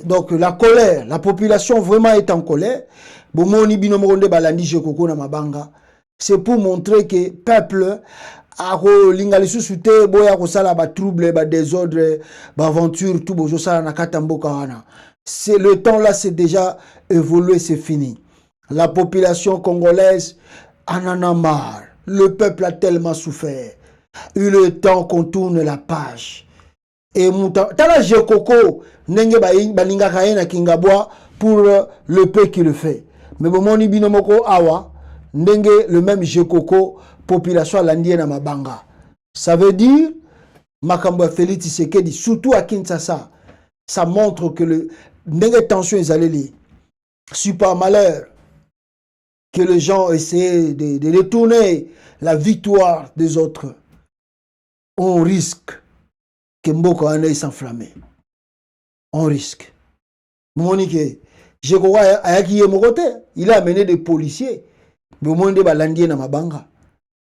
Donc la colère, la population vraiment est en colère. Bomoni binomoronde balandi Jekoko na mabanga. C'est pour montrer que peuple a lingali susute boya ko sala ba trouble ba désordre ba aventure tout bozo sala na katamboka wana. C'est le temps là, c'est déjà évolué, c'est fini. La population congolaise en a marre. Le peuple a tellement souffert. Il est temps qu'on tourne la page. Et tala Jekoko nenge balinga kaena Kingabwa pour le peu qu'il fait. Mais bomoni binomoko awa ndenge le même Jekoko population landie na mabanga. Ça veut dire makambo ya Félix Tshisekedi surtout à Kinshasa, ça montre que le ndenge tension est allée super malheur que les gens essaient de détourner la victoire des autres. On risque que Mboko en ait s'enflammer. On risque. Monique, je crois qu'il il a amené des policiers. Mais au moins des balandiers dans ma banga.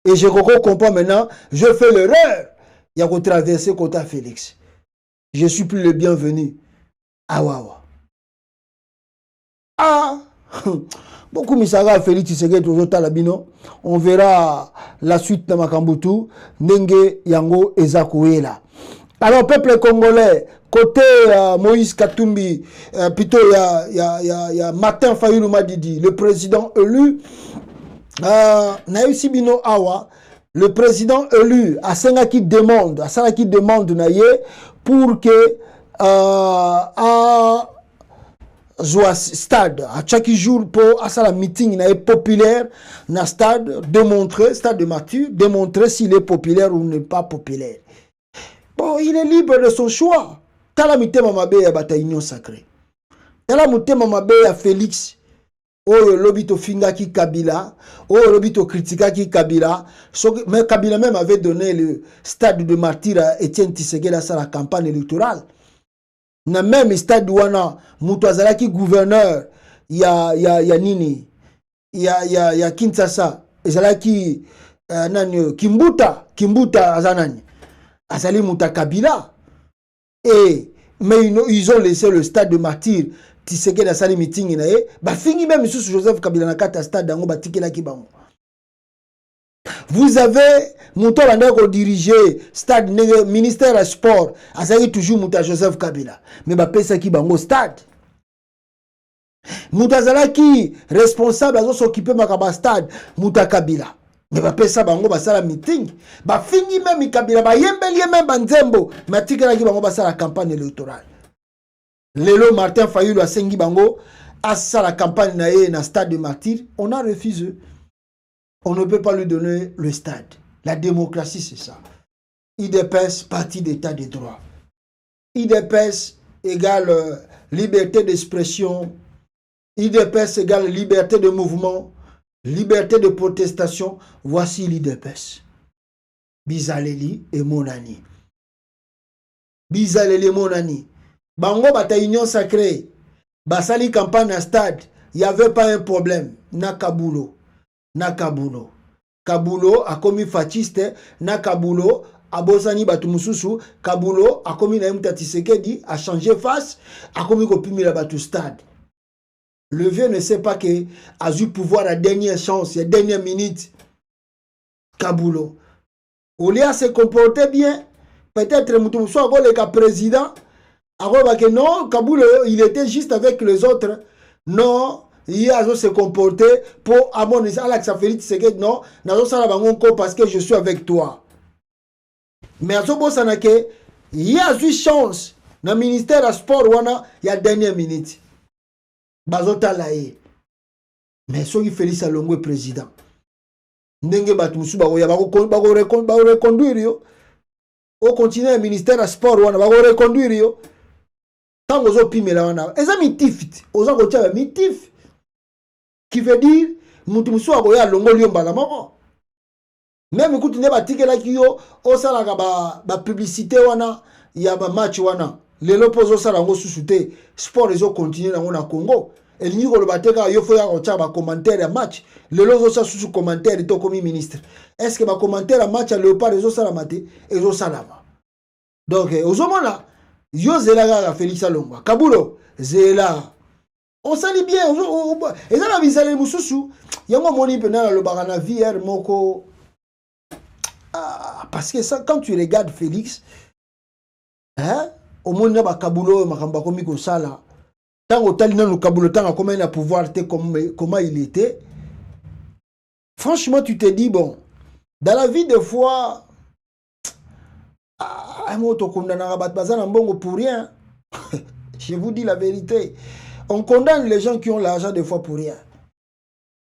Et je comprends maintenant, je fais l'erreur. Il y a qu'à traverser côté Félix. Je suis plus le bienvenu. Ah waouh. Ah. Beaucoup misara Félix Tshisekedi tozota labino. On verra la suite de Makambutu. Nenge yango ezakuela. Alors peuple congolais, côté Moïse Katumbi, plutôt il y a Martin Fayulu Madidi, le président élu. Naïsi Bino Awa, le président élu à Sengaki demande naïe pour que à Zoa stade à chaque jour pour à la meeting naïe populaire na stade démontrer stade de Mathieu démontrer s'il est populaire ou n'est pas populaire. Bon, il est libre de son choix. Tala mitema mabe ya bata union sacrée. Tala mitema mabe ya Félix. Oh, lobito finga ki Kabila. Oh, lobito critica ki Kabila. Mais Kabila même avait donné le stade de martyr à Etienne Tshisekedi à sa campagne électorale. Na même stade wana Mutwazala ki gouverneur ya nini. Ya Kinshasa. Ezala ki nani Kimbuta azanani. Azali Mouta Kabila. Et mais ils ont laissé le stade de martyr Tshisekedi à sali meeting nae ba fingi même sous Joseph Kabila na kata stade dango batikela ki bango. Vous avez Mouta Landa ko diriger stade ministère à sport azali toujours Mouta Joseph Kabila mais ba pesa ki bango stade. Mouta Zalaki responsable azo s'occuper makaba stade Mouta Kabila. Mais ba pesa bango basala meeting ba fingi même Kabila ba yembeli même banzembo matikela ki bango basala campagne électorale. Lelo Martin Fayulu a sengi bango à la campagne na stade de martyr, on a refusé. On ne peut pas lui donner le stade. La démocratie c'est ça. IDPS parti d'état de droit. IDPS égale liberté d'expression. IDPS égale liberté de mouvement. Liberté de protestation, voici l'IDPS. Bizaleli et Monani. Bizaleli et Monani. Bango bata union sacrée. Basali campagne à stade. Il n'y avait pas un problème. Na Kabulo. Kabulo a commis fasciste. Na Kabulo a bosani batumususu. Kabulo a commis na Mouta Tshisekedi. A changé face. A commis kopimi la batu stade. Le vieux ne sait pas que a eu pouvoir à dernière chance, à dernière minute. Kabulo. Au lieu de se comporter bien, peut-être Moutoumoussou a le cas président. Alors que non, Kabulo, il était juste avec les autres. Non, il a se comporté pour amonner Alex Félix Tshisekedi. Non, parce que je suis avec toi. Mais à ce moment-là, il y a eu chance. Dans le ministère du sport, il y a dernière minute. Bazota lae. Mais soki Félix Alongo est président. Ndenge batumusu bakoya bako reconduire yo. Au continent ministère du sport wana bako reconduire yo. Tango zo pimela wana. Eza mitif. Oza ko tia mitif. Qui veut dire mutumusu akoya longo liyo mbala moko. Même écoute ne batikela ki yo osala ka ba publicité wana ya ba match wana. Lelo pozo sala ngo susute sport ezo continuer na ngona Congo. El nigo le bateka yo foya ko cha ba commentaire ya match. Lelo zo sa susu commentaire to comme ministre. Est-ce que ba commentaire ya match à Léopard ezo sala mate ezo salama. Donc ozomona yo zela ga Félix Alongo. Kabulo zela. On sali bien ezala bizale mususu. Yango moni pena le barana VR moko. Parce que ça quand tu regardes Félix hein au monde na Kabulo makamba komi ko sala tango talina no Kabulo tanga comment il a pouvoir te comment il était. Franchement tu te dis bon dans la vie des fois moto kondana bat bazana mbongo pour rien. Je vous dis la vérité, on condamne les gens qui ont l'argent des fois pour rien.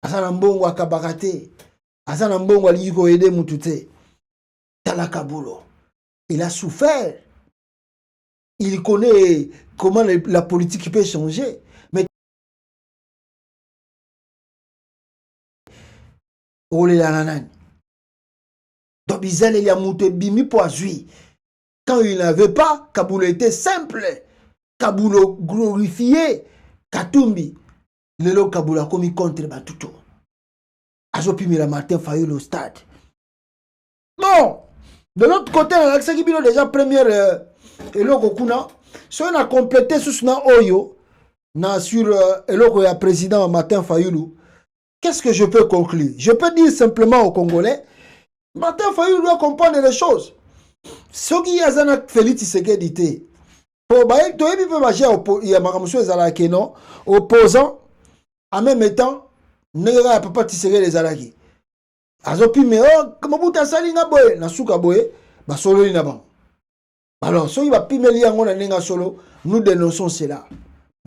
Asana mbongo akabakate. Asana mbongo aliko aider mutute. Talaka boulot. Il a souffert. Il connaît comment la politique peut changer. Mais Ole la nanane. Donc Bizal il a monté bimi poisui. Quand il n'avait pas, Kaboul était simple. Kaboul glorifié. Katumbi. Lelo Kaboul a commis contre Batuto. Azopi Mila Martin Fayulu au stade. Bon. De l'autre côté, on a déjà première eloko kuna. Si on a complété sous na oyo na sur eloko ya président Martin Fayulu, qu'est-ce que je peux conclure? Je peux dire simplement aux Congolais, Martin Fayulu doit comprendre les choses. Ce qui a zana Félix Tshisekedi te. Pour baye to ebi pe magia ya makamuso ezala keno opposant en même temps nega papa Tshisekedi ezalaki. Azopi me oh Mobutu asali nga boye na suka boye ba solo ni na bango. Alors soki ba pimeli yango na nenga solo, nous dénonçons cela.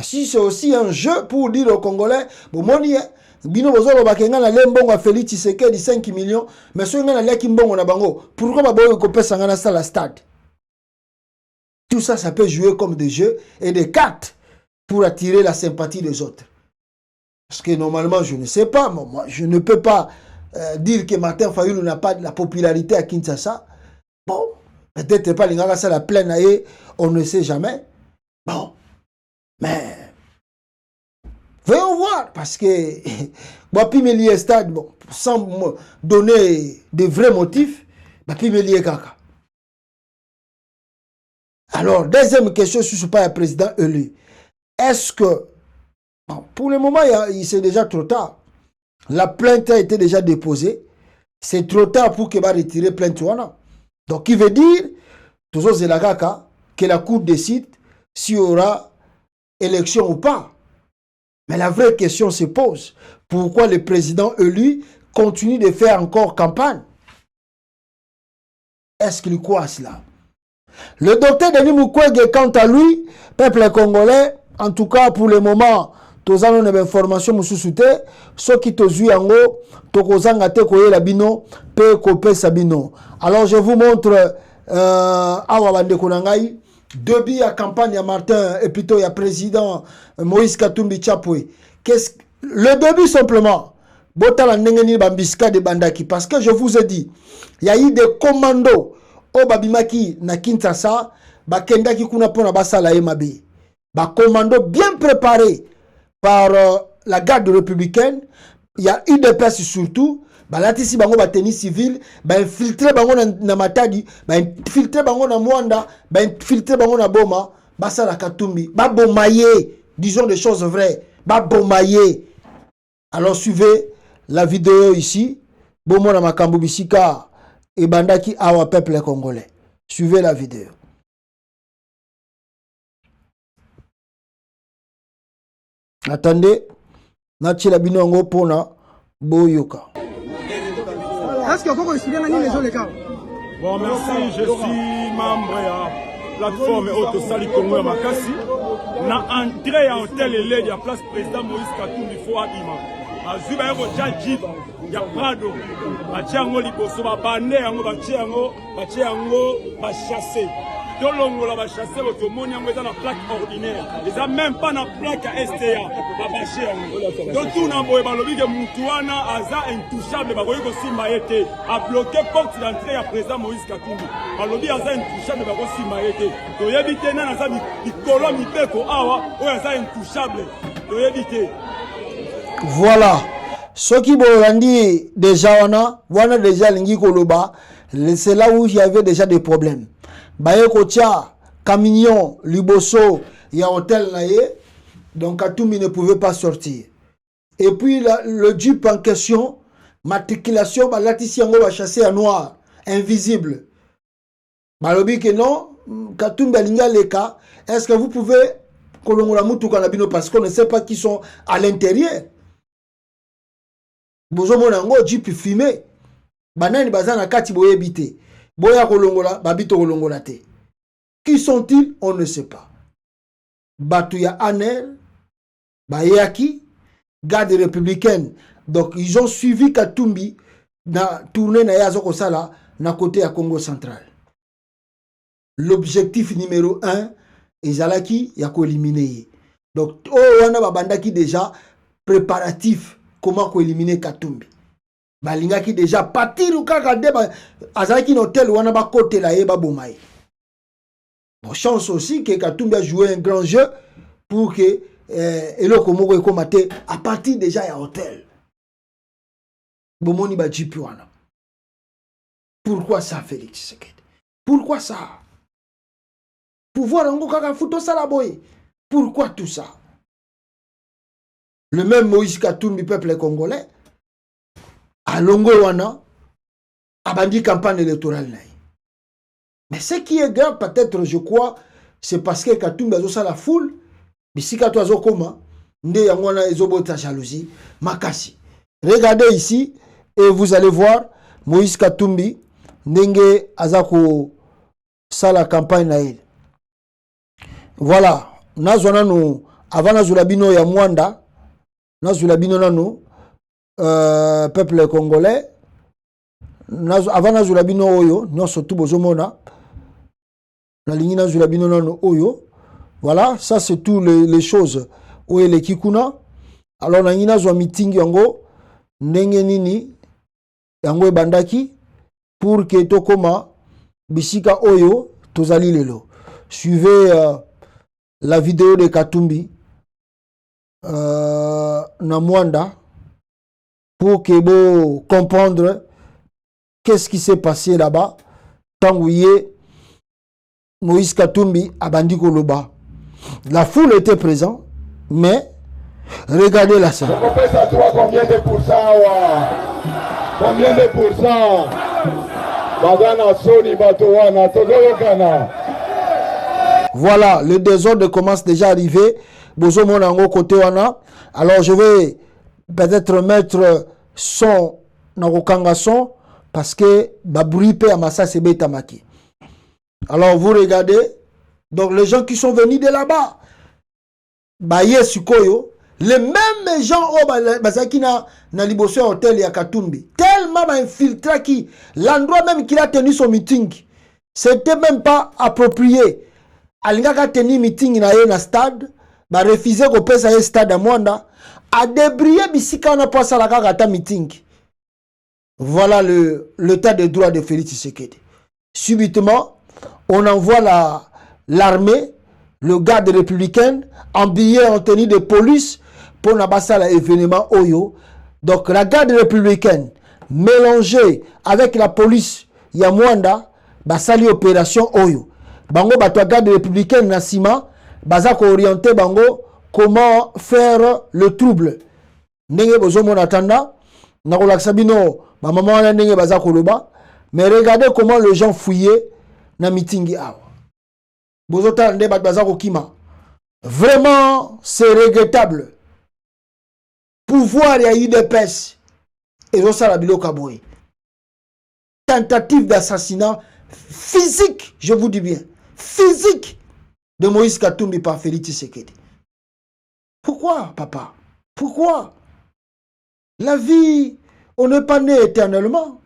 Si c'est aussi un jeu pour dire aux Congolais, bon moni bino bozolo bakenga na lembongo a Félix Tshisekedi 5 millions, mais soki nga na leki mbongo na bango, pourquoi ba boye ko pesa nga na sala stade? Tout ça, ça peut jouer comme des jeux et des cartes pour attirer la sympathie des autres. Parce que normalement, je ne sais pas, moi, je ne peux pas dire que Martin Fayulu n'a pas de la popularité à Kinshasa. Bon, peut-être pas l'ingala ça la plaine aïe, on ne sait jamais. Bon, mais voyons voir, parce que moi, Pimelier Stade, bon, sans me donner de vrais motifs, bah, Pimelier Kaka. Alors, deuxième question, je ne suis pas un président élu. Est-ce que, bon, pour le moment, c'est déjà trop tard. La plainte a été déjà déposée. C'est trop tard pour qu'elle va retirer plainte. Donc, il veut dire, toujours c'est la kaka, que la Cour décide s'il y aura élection ou pas. Mais la vraie question se pose. Pourquoi le président élu continue de faire encore campagne? Est-ce qu'il croit à cela? Le docteur Denis Mukwege, quant à lui, peuple congolais, en tout cas pour le moment, tous avons une information mususute, ceux qui tozu yango, tokozanga te koye la bino, pe kope sabino. Alors je vous montre awa bande konangai, début à campagne à Martin et plutôt il y a président Moïse Katumbi Chapwe. Le début simplement, botala ndengeni bambiska de bandaki, parce que je vous ai dit, il y a eu des commandos au babimaki na Kinshasa, bakendaki kuna pona basala emabe. Ba commando bien préparé par la garde républicaine, il y a eu des personnes surtout, ba latisi bango ba tenue civile, ba infiltrer bango na Matadi, ba infiltrer bango na Mwanda, ba infiltrer bango na Boma, basala Katumbi, ba bomaye, disons des choses vraies, ba bomaye. Alors suivez la vidéo ici, bomo na makambo bisika et bandaki awa peuple congolais. Suivez la vidéo. Attendez, Natchila Binongo Pona Boyoka. Est-ce que vous expliquez les cas? Bon, merci, je suis membre de la plateforme Auto Sali Congo à Makassi. Na entrée à hôtel et l'aide à place président Moïse Katumbi faut abima. Azuba yako jajib ya Prado. Bachiango liboso ba bande yango bachiango ba chasser. Tolongo la ba chasser automoni yango eza na plaque ordinaire. Eza même pas na plaque à STA ba baché yango. Donc tout na boye balobi ke mutuana aza intouchable ba koyi ko simba yete a bloqué porte d'entrée à président Moïse Katumbi. Balobi aza intouchable ba ko simba yete. To yebite na za mikolo mibeko awa o aza intouchable. To yebite. Voilà. Ce qui dit déjà, on a déjà lingi koloba, c'est là où il y avait déjà des problèmes. Baye Kocha, Camignon, Liboso, il y a hôtel naïe, donc Katumbi ne pouvait pas sortir. Et puis le dupe en question, matriculation, Latisi Yango va chasser à noir, invisible. Balobi que non, Katumbi alinga les cas, est-ce que vous pouvez kolongola mutu kanabino parce qu'on ne sait pas qui sont à l'intérieur? Bozo monango jipi fumé banani bazana kati boye bité boya kolongola babito kolongola te. Qui sont-ils? On ne sait pas. Batuya Anel Bayaki garde républicaine. Donc, ils ont suivi Katumbi dans tournée na Yazoko Sala, na côté à Congo central. L'objectif numéro 1, Ezalaki, il y a qu'à éliminer. Donc, on a babandaki déjà préparatif, comment éliminer Katumbi. Balingaki déjà partir ou kakade, Azalaki n'hôtel, on a ba côté la eba bomaï. Bon, chance aussi que Katumbi a joué un grand jeu pour que Eloko Moko et Komate à partir déjà à hôtel. Bomoni ba jipuana. Pourquoi ça, Félix Tshisekedi? Pourquoi ça? Pouvoir en Kaka Futo Salaboy. Pourquoi tout ça? Le même Moïse Katumbi, peuple congolais, à Longo-Wana, a bandi campagne électorale. Mais ce qui est grave, peut-être, je crois, c'est parce que Katumbi a ça la foule, mais si Katumbi a comment, nde yangwana ezobota jalousie, makasi. Regardez ici, et vous allez voir, Moïse Katumbi, ndenge azako ça la campagne na il. Voilà, nazwana no, avant nazulabino ya Mwanda, nazulabino nano, peuple congolais, avant nazulabino oyo, nyonso tu bozomona, la ligne nazulabino nano oyo, voilà, ça c'est tout les choses oyo les kikuna. Alors na nyina zo meeting yango, ndenge nini, yango ebandaki, pour que tokoma, bisika oyo, tozali lelo. Suivez la vidéo de Katumbi, na Mwanda, pour que vous comprendre qu'est-ce qui s'est passé là-bas, tant où y est Moïse Katumbi à Bandi Koloba. La foule était présente, mais regardez la scène. Combien de pourcents? Combien de pourcents? Voilà, le désordre commence déjà à arriver. Alors je vais peut-être mettre son son parce que alors vous regardez, donc les gens qui sont venus de là-bas, les mêmes gens na liboso hôtel ya Katumbi, tellement infiltré qui l'endroit même qu'il a tenu son meeting, c'était même pas approprié. Alingaka tenu meeting na na stade, ba refuser ko pesa ye stade à Mwanda, a débriller bisika na pas la kaka meeting. Voilà l'état de droit de Félix Tshisekedi. Subitement, on envoie l'armée, le garde républicain, habillé en tenue de police pour n'abasser l'événement Oyo. Donc la garde républicaine mélangée avec la police Yamwanda, basali opération Oyo. Bango batwa garde républicaine Nassima, bazako orienté bango comment faire le trouble. Ndenge bozo mon atanda, nakolakisa bino ba maman wana ndenge bazako loba, mais regardez comment les gens fouillaient na meeting awa. Bozo tande bat bazako kima. Vraiment, c'est regrettable. Pouvoir y a eu des pèses. Et ça la bilo kaboy. Tentative d'assassinat physique, je vous dis bien, physique de Moïse Katumbi par Félix Tshisekedi. Pourquoi, papa? Pourquoi? La vie, on n'est pas né éternellement.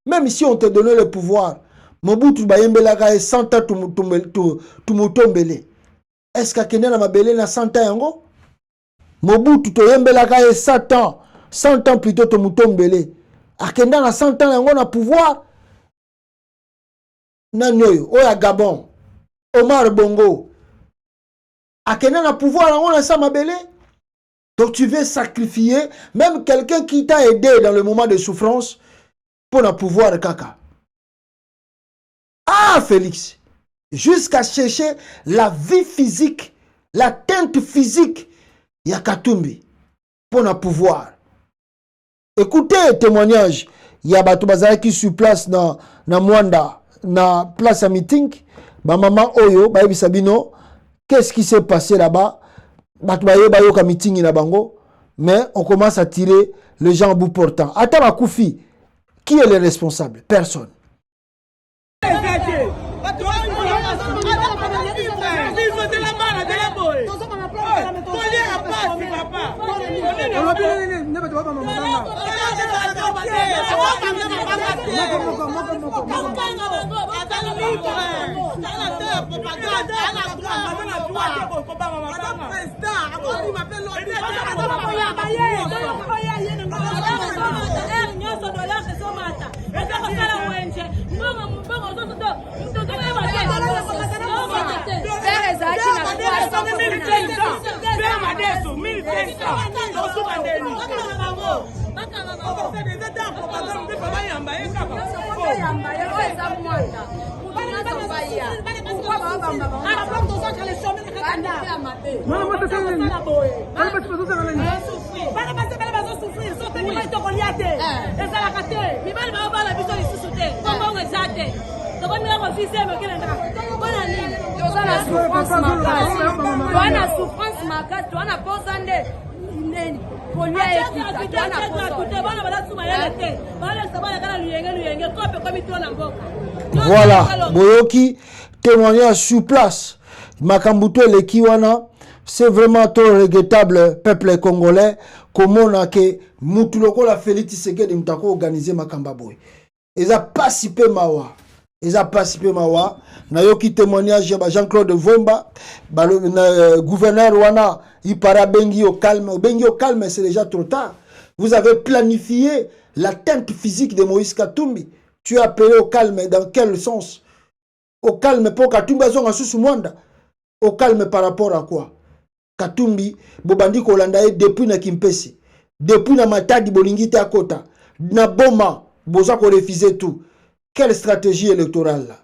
Même si on te donnait le pouvoir, Mobutu Bayembelaka est 100 ans tout mutombele. Est-ce que na mabele na 100 ans yango? Mobutu to yembelaka e 100 ans plutôt to mutombele. Akenda na 100 ans yango na pouvoir. Nanyoyo, oya Gabon, Omar Bongo. Akenda na pouvoir yango na sa mabele. Donc tu veux sacrifier même quelqu'un qui t'a aidé dans le moment de souffrance pour na pouvoir kaka. Ah Félix, jusqu'à chercher la vie physique, la teinte physique ya Katumbi pour na pouvoir. Écoutez le témoignage, il y a bato bazalaki sur place na Mwanda, na place à meeting, ba maman Oyo, ba yebi sabino, qu'est-ce qui s'est passé là-bas? Bato ba yeba yo ka meeting na bango, mais on commence à tirer les gens en bout portant. Attends ma Koufi, qui est le responsable? Personne. Voilà, Boyoki, témoignage sur place. Makambuto et le Kiwana, c'est vraiment trop regrettable, peuple congolais, comment on a que Moutuloko la Félix Tshisekedi Mutako organisé Makambaboy. Ils a participé Mawa. Ils a participé Mawa. Nayoki témoignage Jean-Claude Vomba, gouverneur Wana, il para Bengi au calme. Bengi au calme, c'est déjà trop tard. Vous avez planifié l'atteinte physique de Moïse Katumbi. Tu as appelé au calme dans quel sens? Au calme pour Katumbi azonga sous Mwanda. Au calme par rapport à quoi? Katumbi, Bobandi Kolandaye depuis na Kimpesi. Depuis na Matadi Bolingite à Kota. Na Boma, Boza ko refuser tout. Quelle stratégie électorale là?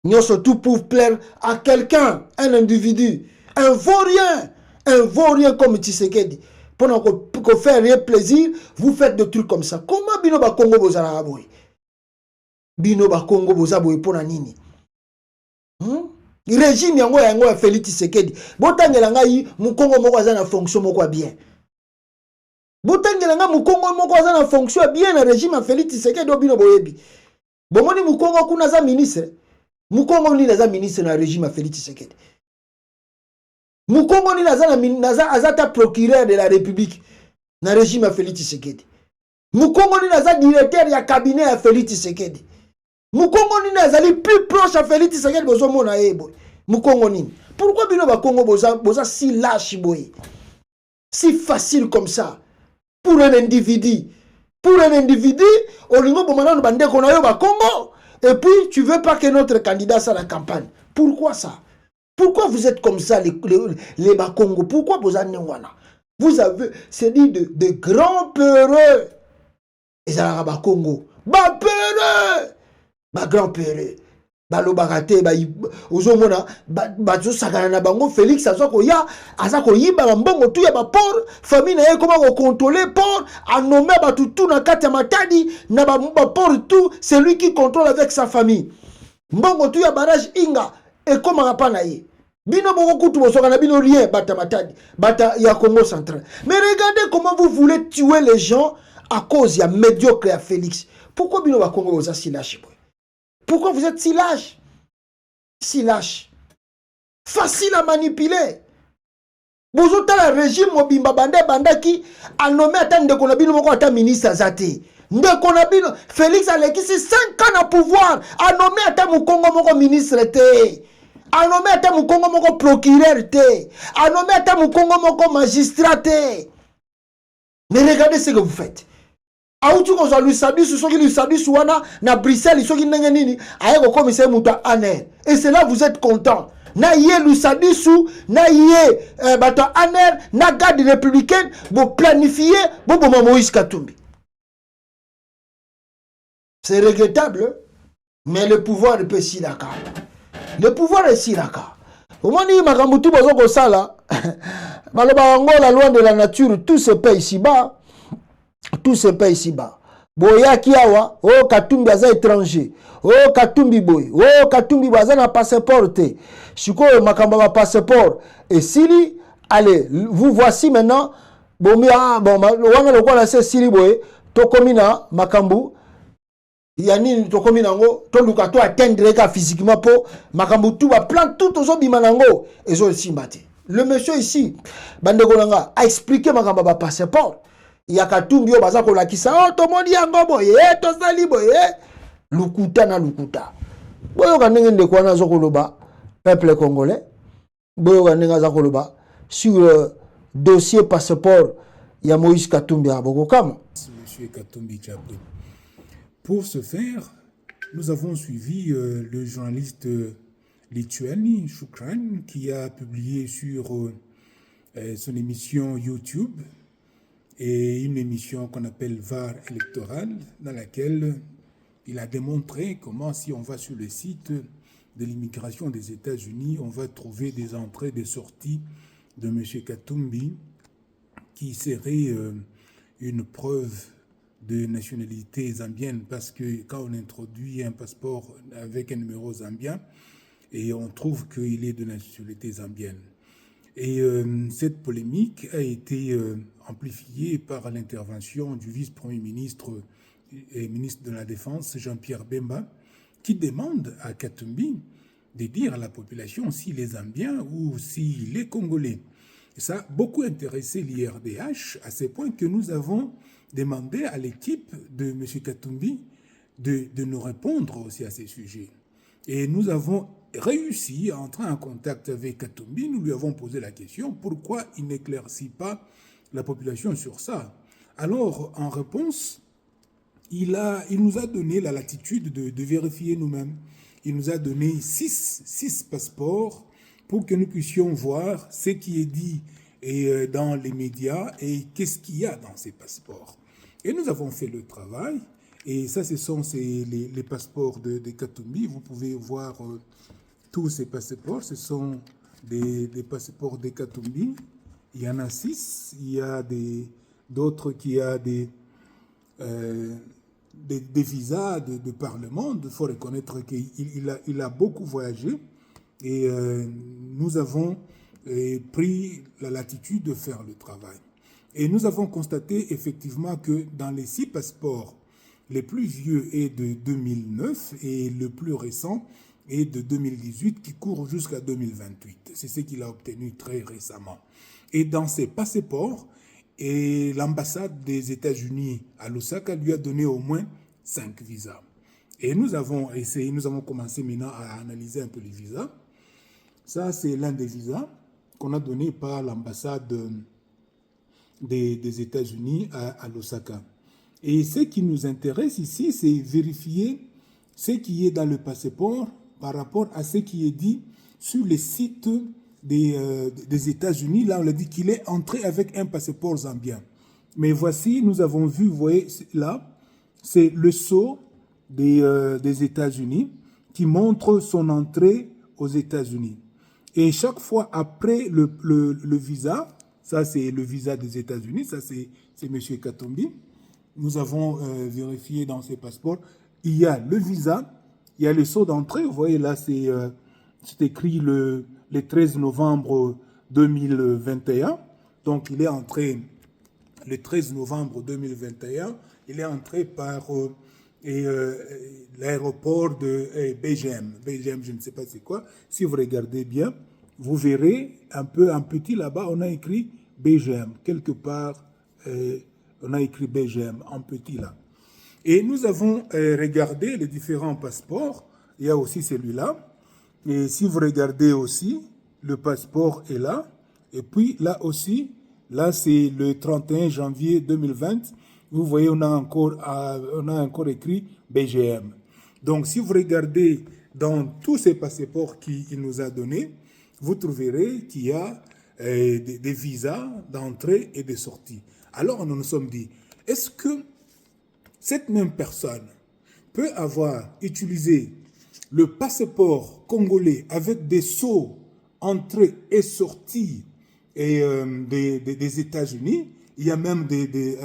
Nous sommes tout pour plaire à quelqu'un, un individu, un vaurien comme Tshisekedi. Pendant qu'on fait rien plaisir, vous faites des trucs comme ça. Comment Bino ba Congo bozala aboy? Bino ba Congo bozaboy pona nini? Régime yango ya Félix Tshisekedi. Botangela ngai mukongo moko aza na fonction moko bien. Botangela ngai mukongo moko aza na fonction bien na régime ya Félix Tshisekedi obino boyebi. Bomoni mukongo kuna za ministre. Mukongo ni za ministre na régime ya Félix Tshisekedi. Mukongo ni naza azata procureur de la République na régime ya Félix Tshisekedi. Mukongo ni naza directeur ya cabinet ya Félix Tshisekedi. Mukongo ni nazali plus proche à Félix Tshisekedi bozo mona ebo. Mukongo ni. Pourquoi bino ba Congo boza si lâche boy? Si facile comme ça pour un individu. Pour un individu, olingo bomana no bande ko na yo ba Congo et puis tu veux pas que notre candidat soit la campagne. Pourquoi ça? Pourquoi vous êtes comme ça les Bakongo? Pourquoi vous êtes wana? Vous avez c'est dit de grands peureux. Et ça la Bakongo. Ba peureux. Ba grand peureux. Ba lo bagate ba ozomona ba zo sakana na bango Félix azako ya azako yiba mbongo tu ya ba port famille na ye comment ko contrôler port a nommé ba tout na kati ya Matadi na ba port tout c'est lui qui contrôle avec sa famille mbongo tu ya barrage Inga et comment pa na ye bino boko kutu bosoka na bino rien bata Matadi bata ya Congo central. Mais regardez comment vous voulez tuer les gens à cause ya médiocre ya Félix. Pourquoi bino ba Congo oza si lâche? Pourquoi vous êtes si lâche? Si lâche. Facile à manipuler. Vous avez le régime Mobimba Bandaki a nommé Atande Konabino Moko Ata ministre Azate. Ndekonabino Félix Alekisi 5 ans à pouvoir a nommé Ata Mukongo Moko ministre T. A nommé Ata Mukongo Moko procureur T. A nommé Ata Mukongo Moko magistrat T. Mais regardez ce que vous faites. Aoutu ko lui sabisu soki lui sabisu wana na Bruxelles soki ndenge nini ayeko commissaire muta aner et c'est là vous êtes content na yé lui sabisu na yé bato aner na garde républicaine bo planifier bo Moïse Katumbi. C'est regrettable mais le pouvoir est si là. Le pouvoir est si là. Au moins ni makambutu bozo ko sala baloba ngo la loi de la nature tout se paye ici-bas. Tout se paye ici-bas. Boyaki awa, oh Katumbi aza étranger. Oh Katumbi boy. Oh Katumbi aza na passeport. Chiko makamba ba passeport. Et Sili, allez, vous voici maintenant. Bon, wana lokola se Sili boy. Tokomina makambu. Yani tokomina ngo. To luka to atteindre ka physiquement po. Makambu tout va plan tout ozo bimanango. Et zo simbati. Le monsieur ici, Bandegolanga, a expliqué makamba ba passeport. ya Katumbi oyo baza kolakisa oh tomoni yango boye tozali boye lukuta na lukuta boyoka ndenge ndeko wana azokoloba peuple congolais boyoka ndenge aza koloba sur le dossier passeport ya Moïse Katumbi à Bogokama. Monsieur Katumbi Tchabri. Pour ce faire, nous avons suivi le journaliste Lituani Shukran qui a publié sur son émission YouTube et une émission qu'on appelle VAR électoral dans laquelle il a démontré comment si on va sur le site de l'immigration des États-Unis, on va trouver des entrées et des sorties de M. Katumbi qui serait une preuve de nationalité zambienne parce que quand on introduit un passeport avec un numéro zambien, et on trouve qu'il est de nationalité zambienne. Et cette polémique a été amplifiée par l'intervention du vice-premier ministre et ministre de la Défense, Jean-Pierre Bemba, qui demande à Katumbi de dire à la population s'il est zambien ou s'il est congolais. Et ça a beaucoup intéressé l'IRDH à ce point que nous avons demandé à l'équipe de M. Katumbi de nous répondre aussi à ces sujets. Et nous avons réussi à entrer en contact avec Katumbi. Nous lui avons posé la question pourquoi il n'éclaircit pas la population sur ça. Alors, en réponse, il nous a donné la latitude de vérifier nous-mêmes. Il nous a donné six passeports pour que nous puissions voir ce qui est dit dans les médias et qu'est-ce qu'il y a dans ces passeports. Et nous avons fait le travail. Et ça, ce sont les passeports de Katumbi. Vous pouvez voir tous ces passeports. Ce sont des passeports de Katumbi. Il y en a 6. Il y a d'autres qui ont des visas de parlement. Il faut reconnaître qu'il a beaucoup voyagé. Et nous avons pris la latitude de faire le travail. Et nous avons constaté effectivement que dans les 6 passeports, le plus vieux est de 2009 et le plus récent est de 2018 qui court jusqu'à 2028. C'est ce qu'il a obtenu très récemment. Et dans ces passeports, l'ambassade des États-Unis à Lusaka lui a donné au moins 5 visas. Et nous avons commencé maintenant à analyser un peu les visas. Ça, c'est l'un des visas qu'on a donné par l'ambassade des États-Unis à Lusaka. Et ce qui nous intéresse ici, c'est vérifier ce qui est dans le passeport par rapport à ce qui est dit sur les sites des États-Unis. Là, on a dit qu'il est entré avec un passeport zambien. Mais voici, nous avons vu, vous voyez, là, c'est le sceau des États-Unis qui montre son entrée aux États-Unis. Et chaque fois après le visa, ça c'est le visa des États-Unis, ça c'est M. Katumbi, nous avons vérifié dans ses passeports, il y a le visa, il y a le sceau d'entrée, vous voyez là c'est écrit le 13 novembre 2021, donc il est entré le 13 novembre 2021, il est entré par l'aéroport de BGM. BGM, je ne sais pas c'est quoi. Si vous regardez bien, vous verrez un peu en petit là-bas, on a écrit BGM. Quelque part, on a écrit BGM en petit là. Et nous avons regardé les différents passeports. Il y a aussi celui-là. Et si vous regardez aussi, le passeport est là. Et puis là aussi, là c'est le 31 janvier 2020. Vous voyez, on a encore écrit BGM. Donc, si vous regardez dans tous ces passeports qu'il nous a donnés, vous trouverez qu'il y a des visas d'entrée et de sortie. Alors, nous nous sommes dit, est-ce que cette même personne peut avoir utilisé le passeport congolais avec des sceaux entrée et sortie des États-Unis? Il y a même des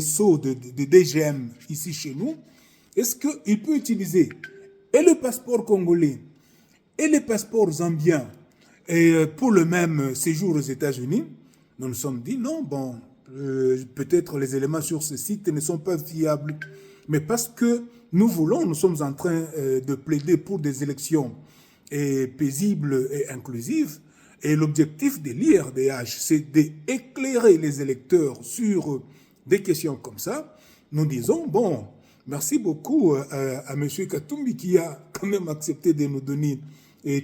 sceaux de DGM ici chez nous. Est-ce qu'il peut utiliser et le passeport congolais et le passeport zambien pour le même séjour aux États-Unis? Nous nous sommes dit non, bon, peut-être les éléments sur ce site ne sont pas fiables, mais parce que nous sommes en train de plaider pour des élections paisibles et inclusives, Et l'objectif de l'IRDH, c'est d'éclairer les électeurs sur des questions comme ça. Nous disons, bon, merci beaucoup à M. Katumbi qui a quand même accepté de nous donner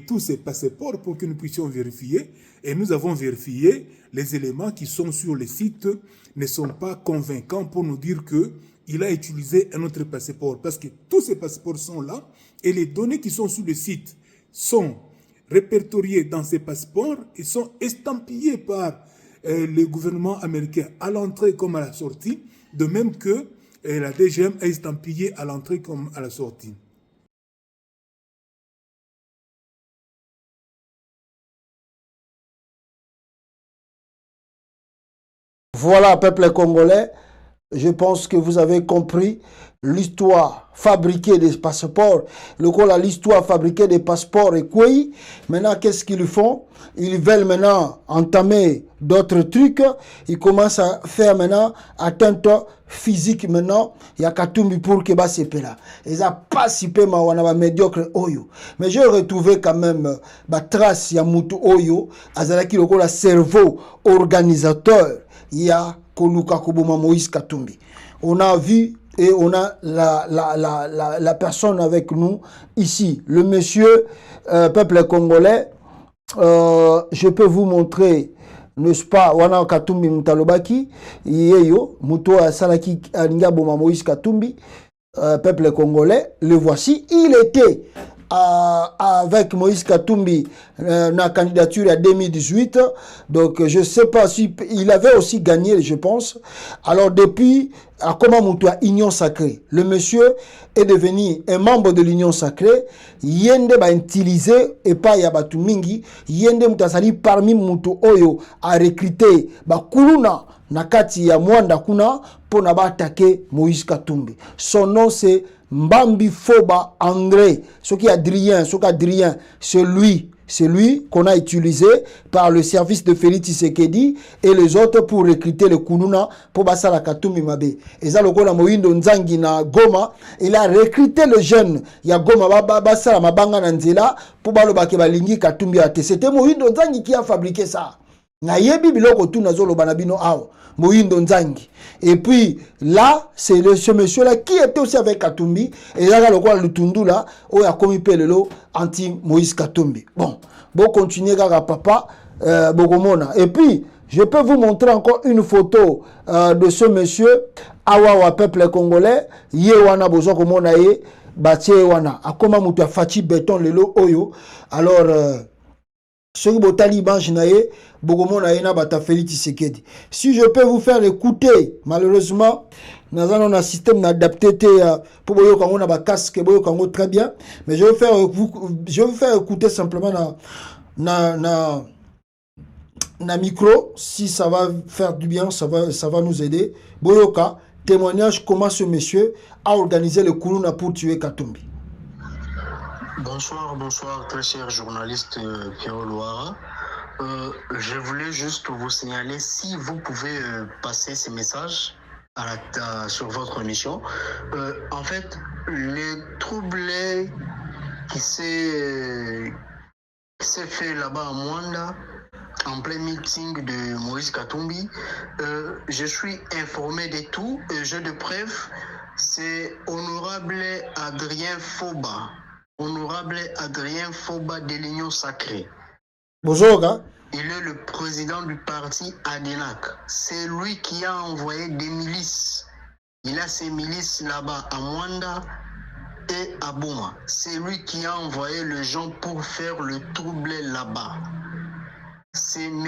tous ces passeports pour que nous puissions vérifier. Et nous avons vérifié, les éléments qui sont sur le site ne sont pas convaincants pour nous dire qu'il a utilisé un autre passeport. Parce que tous ces passeports sont là et les données qui sont sur le site sont répertoriées dans ces passeports et sont estampillées par le gouvernement américain à l'entrée comme à la sortie, de même que la DGM est estampillée à l'entrée comme à la sortie. Voilà, peuple congolais, je pense que vous avez compris l'histoire fabriquée des passeports. L'histoire fabriquée des passeports est quoi? Maintenant, qu'est-ce qu'ils font? Ils veulent maintenant entamer d'autres trucs. Ils commencent à faire maintenant atteinte physique maintenant. Il y a Katumbi pour que bas c'est là. Ils n'ont pas si peu ma médiocre oyo. Mais j'ai retrouvé quand même la trace ya mutu oyo. Azalaki le cerveau organisateur. Il y a Koluka Koboma Moïse Katumbi. On a vu et on a la personne avec nous ici, le monsieur peuple congolais. Je peux vous montrer, n'est-ce pas, Wana Katumbi Mutalobaki, Yeyo, Muto Salaki Alinga Boma Moïse Katumbi, peuple congolais, le voici. Il était avec Moïse Katumbi la candidature à 2018. Donc je ne sais pas si il avait aussi gagné, je pense. Alors depuis, à comment Moutoua Union Sacrée, le monsieur est devenu un membre de l'Union Sacrée. Yende ba utilisé et pas Yabatu Mingi. Yende Moutasali parmi Moutou Oyo a recruté ba Kuluna nakati ya Mwanda Kuna pour n'a pas attaquer Moïse Katumbi. Son nom c'est Mbambi Foba André, ce qui est Adrien, c'est lui qu'on a utilisé par le service de Félix Tshisekedi et les autres pour recruter le Kununa pour Basala Katumbi Mabe. Et ça, le Gola Moïndo Nzangi na Goma, il a recruté le jeune, il y a Goma Basala Mabanga Nanzela pour Balo Bakeba Lingi Katumbi Ate. C'était Moïndo Nzangi qui a fabriqué ça. Na yebi biloko tu nazolo banabino ao. Moïndo Nzangi. Et puis là, c'est ce monsieur-là qui était aussi avec Katumbi. Et là, le Tundu là, où il a commis Pelelo anti-Moïse Katumbi. Bon continuer Gaga Papa, Bogomona. Et puis, je peux vous montrer encore une photo de ce monsieur, Awawa peuple congolais, Yewana Bozoko Monaye, Batie Wana. Akoma Mouta Fachi Béton Lelo Oyo. Alors, ce que Taliban Jinaye, Bogomona Ena Bata Félix Tshisekedi. Si je peux vous faire écouter, malheureusement, nous avons un système adapté pour Boyo Kango na ba casque Boyo Kango très bien, mais je vais faire écouter simplement na micro, si ça va faire du bien, ça va nous aider. Boyoka, témoignage comment ce monsieur a organisé le Kuluna pour tuer Katumbi. Bonsoir, très cher journaliste Pierre Loara. Je voulais juste vous signaler, si vous pouvez passer ces messages sur votre émission. En fait, les troubles qui s'est fait là-bas à Mwanda, en plein meeting de Moïse Katumbi, je suis informé de tout et j'ai de preuves. C'est honorable Adrien Foba de l'Union Sacrée. Bonjour, hein? Il est le président du parti Adenak. C'est lui qui a envoyé des milices. Il a ses milices là-bas à Mwanda et à Boma. C'est lui qui a envoyé les gens pour faire le trouble là-bas. C'est M.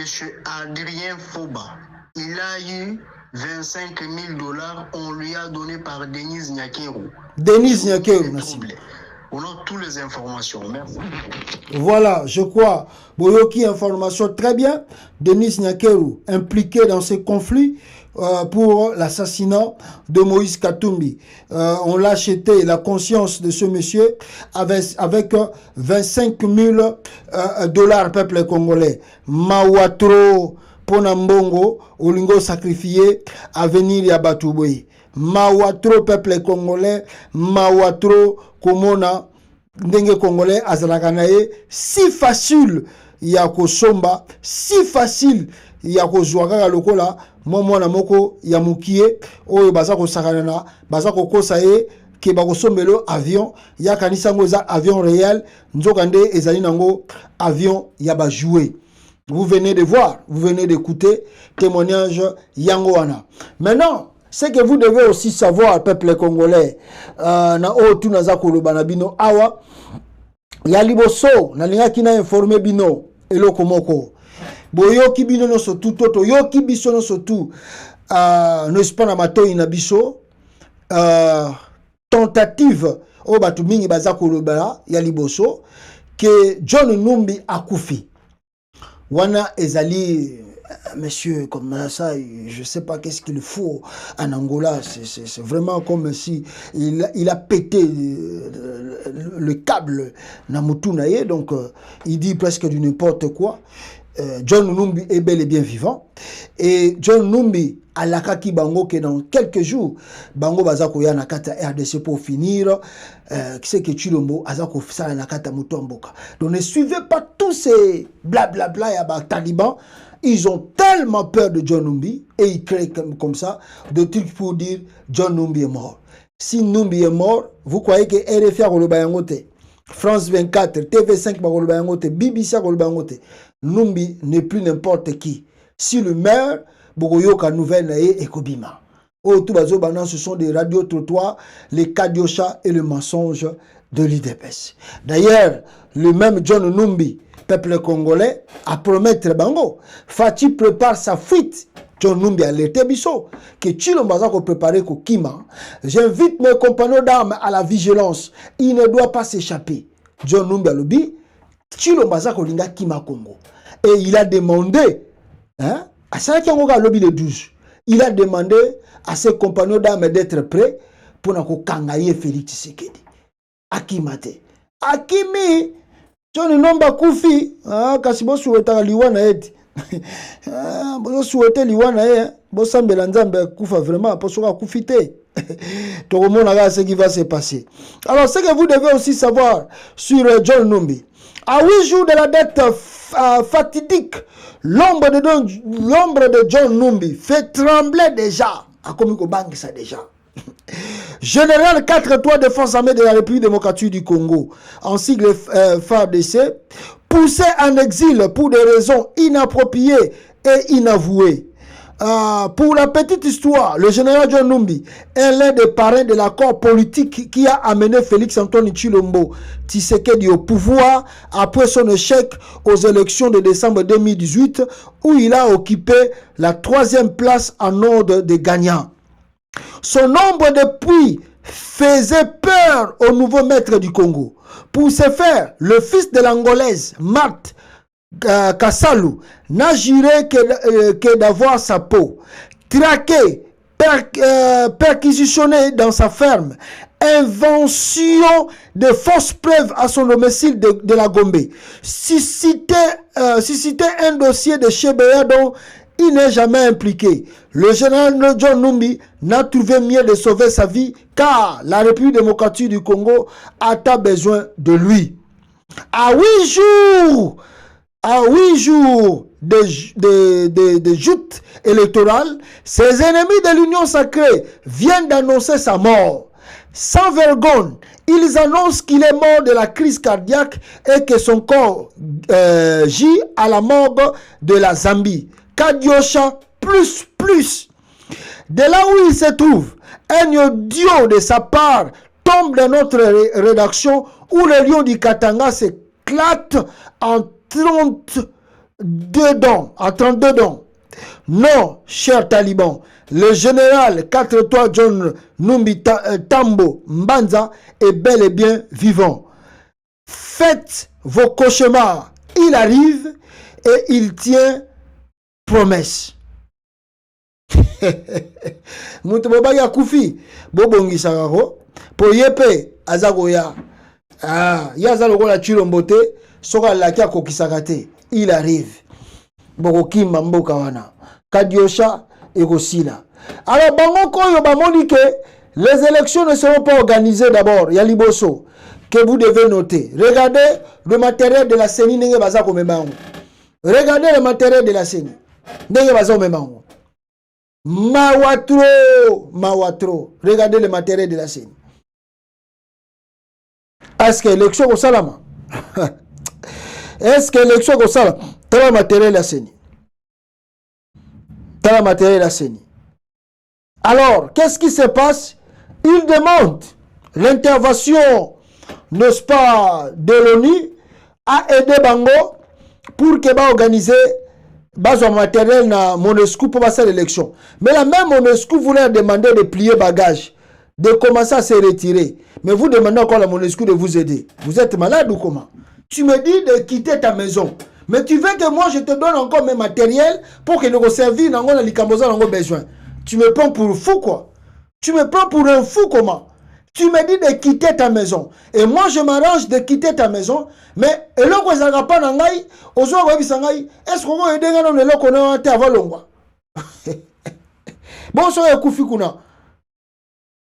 Adrien Foba. Il a eu 25 000 $, on lui a donné par Denise Nyakeru. Denise Nyakeru, merci. On a toutes les informations. Merci. Voilà, je crois. Boyoki, information très bien. Denis Nyakeru, impliqué dans ce conflit pour l'assassinat de Moïse Katumbi. On l'a acheté la conscience de ce monsieur avec 25 000 $, peuple congolais. Mawatro, Ponambongo, Olingo sacrifié, à venir à Batouboy. Mawatro, peuple congolais, Mawatro, Komona, Ndenge Congolais, Azalakanae, si facile, ya kosomba si facile ya kozwa kaka lokola mwana moko ya mukie oyo baza kosakana na baza kokosa ye ke bakosombelo avion ya kanisa ngo za avion réel nzoka nde ezali nango avion ya ba jouer. Vous venez de voir, vous venez d'écouter témoignage Yangoana. Maintenant, ce que vous devez aussi savoir, peuple congolais, na o tu naza koloba na bino awa ya liboso na linga kina informer bino eloko moko. Boyoki bino no sotu toto yoki biso no sotu no espana matoi na biso tentative o batu mingi baza koloba ya liboso que John Numbi akufi. Wana ezali, monsieur, comme ça, je sais pas qu'est-ce qu'il faut en Angola, c'est vraiment comme si il a pété le câble Namutunaye, donc il dit presque du n'importe quoi. John Numbi est bel et bien vivant, et John Numbi alakaki bango que dans quelques jours bango bazako ya nakata RDC pour finir c'est que Chilombo azako sala nakata mutomboka. Donc ne suivez pas tous ces blablabla ya ba talibans, ils ont tellement peur de John Numbi et ils créent comme ça des trucs pour dire John Numbi est mort. Si Numbi est mort, vous croyez que RFI a koloba yango te, France 24, TV5 ba koloba yango te, BBC koloba yango te. Numbi n'est plus n'importe qui. Si le maire Bogoyoka nouvelle nae ekobima. Oh tout bazo banan, ce sont des radios trottoirs, les Kadiocha et le mensonge de l'IDPS. D'ailleurs, le même John Numbi, peuple congolais, a promettre bango. Fati prépare sa fuite. John Numbi a l'été biso que Chilombaza ko préparer ko Kima. J'invite mes compagnons d'armes à la vigilance. Il ne doit pas s'échapper. John Numbi a lobby Chilombaza ko linga Kima Congo. Et il a demandé, hein, à ça qui a lobby le 12, il a demandé à ses compagnons d'armes d'être prêts pour nous kangaye Félix Tshisekedi. Akimate. Akimi, John Numba Koufi, Kasibo souhaita liwana eti. Bo souhaita liwana e, bo sambela nzambe kufa vraiment, pour soka koufite. Tout le monde a ce qui va se passer. Alors, ce que vous devez aussi savoir sur John Numbi. À 8 jours de la dette fatidique, l'ombre de John Numbi fait trembler déjà. À Komiko Bang, ça déjà. Général 4-3 Défense armée de la République démocratique du Congo, en sigle FARDC, poussé en exil pour des raisons inappropriées et inavouées. Pour la petite histoire, le général John Numbi est l'un des parrains de l'accord politique qui a amené Félix Antoine Tshilombo Tshisekedi au pouvoir après son échec aux élections de décembre 2018 où il a occupé la 3e place en ordre des gagnants. Son nombre de puits faisait peur au nouveau maître du Congo. Pour ce faire, le fils de l'Angolaise, Marthe Kassalu, n'a juré que d'avoir sa peau traquée, perquisitionnée dans sa ferme, invention de fausses preuves à son domicile de la Gombe, susciter un dossier de Chebeya dont il n'est jamais impliqué. Le général John Numbi n'a trouvé mieux de sauver sa vie car la République démocratique du Congo a tant besoin de lui. À 8 jours de joute électorale, ses ennemis de l'Union sacrée viennent d'annoncer sa mort. Sans vergogne, ils annoncent qu'il est mort de la crise cardiaque et que son corps gît à la morgue de la Zambie. Kadiocha plus. De là où il se trouve, un audio de sa part tombe dans notre rédaction où le lion du Katanga s'éclate en 32 dents. Non, cher taliban, le général 4-3 John Numbi Tambo Mbanza est bel et bien vivant. Faites vos cauchemars, il arrive et il tient promesse. Mutu bobaya kufi bobongi sakako po yepe azagoya yaza lokola Tshilombo te soka laki akokisaka te. Il arrive bokokima mboka wana Kadiocha ekosila. Alors bango koyo bamoni ke les élections ne seront pas organisées d'abord ya liboso que vous devez noter. Regardez le matériel de la CENI ndenge baza komebango. Regardez le matériel de la CENI. Mawatro. Regardez le matériel de la CENI. Est-ce que l'élection au Salama? Est-ce que l'élection au Salama? T'as le matériel de la CENI. T'as le matériel de la CENI. Alors, qu'est-ce qui se passe? Il demande l'intervention, n'est-ce pas, de l'ONU à aider Bango pour qu'il va organiser un matériel na MONUSCO pour passer l'élection. Mais la même MONUSCO voulait demander de plier bagage, de commencer à se retirer. Mais vous demandez encore à la MONUSCO de vous aider. Vous êtes malade ou comment? Tu me dis de quitter ta maison. Mais tu veux que moi je te donne encore mes matériels pour que nous servir dans les Camboza dans besoin. Tu me prends pour fou quoi? Tu me prends pour un fou comment? Tu me dis de quitter ta maison. Et moi je m'arrange de quitter ta maison. Mais et là quoi ça n'a pas n'angai? Ozo quoi bisangai? Est-ce qu'on va aider dans le lot qu'on a été avant longwa? Bon ça est koufi kuna.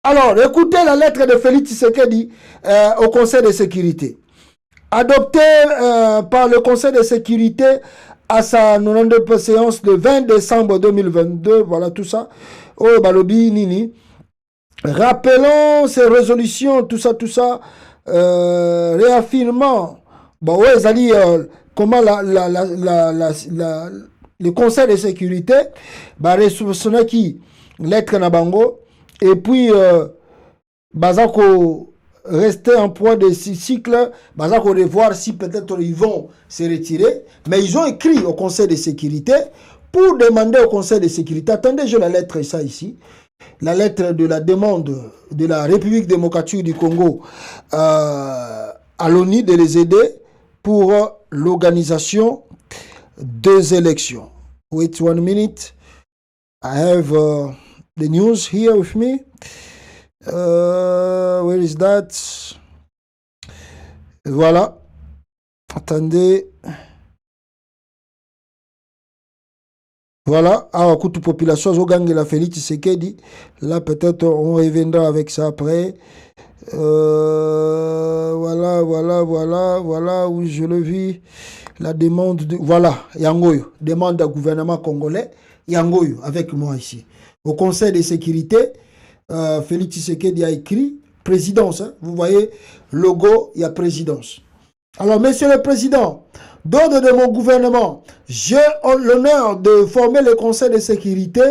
Alors écoutez la lettre de Félix Tshisekedi au Conseil de sécurité. Adopté par le Conseil de sécurité à sa 92e séance le 20 décembre 2022, voilà tout ça. Oh, Balobi, Nini. Rappelons ces résolutions, tout ça, réaffirmant, bon, ouais, Zali, comment le Conseil de sécurité, bah, qui lettre Nabango, et puis, Bazako, rester en proie de ce cycle, Bazako de voir si peut-être ils vont se retirer, mais ils ont écrit au Conseil de sécurité pour demander au Conseil de sécurité, attendez, je la lettre ça ici, la lettre de la demande de la République démocratique du Congo à l'ONU de les aider pour l'organisation des élections. Wait 1 minute, I have the news here with me. Where is that? Voilà. Attendez. Voilà. Ah, toute population, Zogang et la Félix Tshisekedi. Là, peut-être, on reviendra avec ça après. Voilà, où je le vis. La demande de... Voilà, Yangoyo. Demande au gouvernement congolais. Yangoyo, avec moi ici. Au Conseil de sécurité, Félix Tshisekedi a écrit présidence. Hein, vous voyez, logo, il y a présidence. Alors, monsieur le président, d'ordre de mon gouvernement, j'ai l'honneur de former le Conseil de sécurité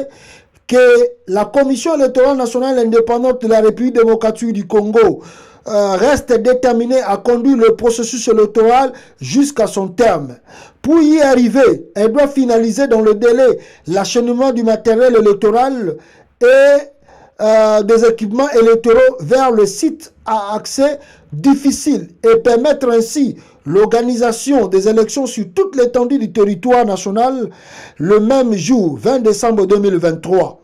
que la Commission électorale nationale indépendante de la République démocratique du Congo reste déterminée à conduire le processus électoral jusqu'à son terme. Pour y arriver, elle doit finaliser dans le délai l'acheminement du matériel électoral et des équipements électoraux vers le site à accès difficile et permettre ainsi l'organisation des élections sur toute l'étendue du territoire national le même jour, 20 décembre 2023.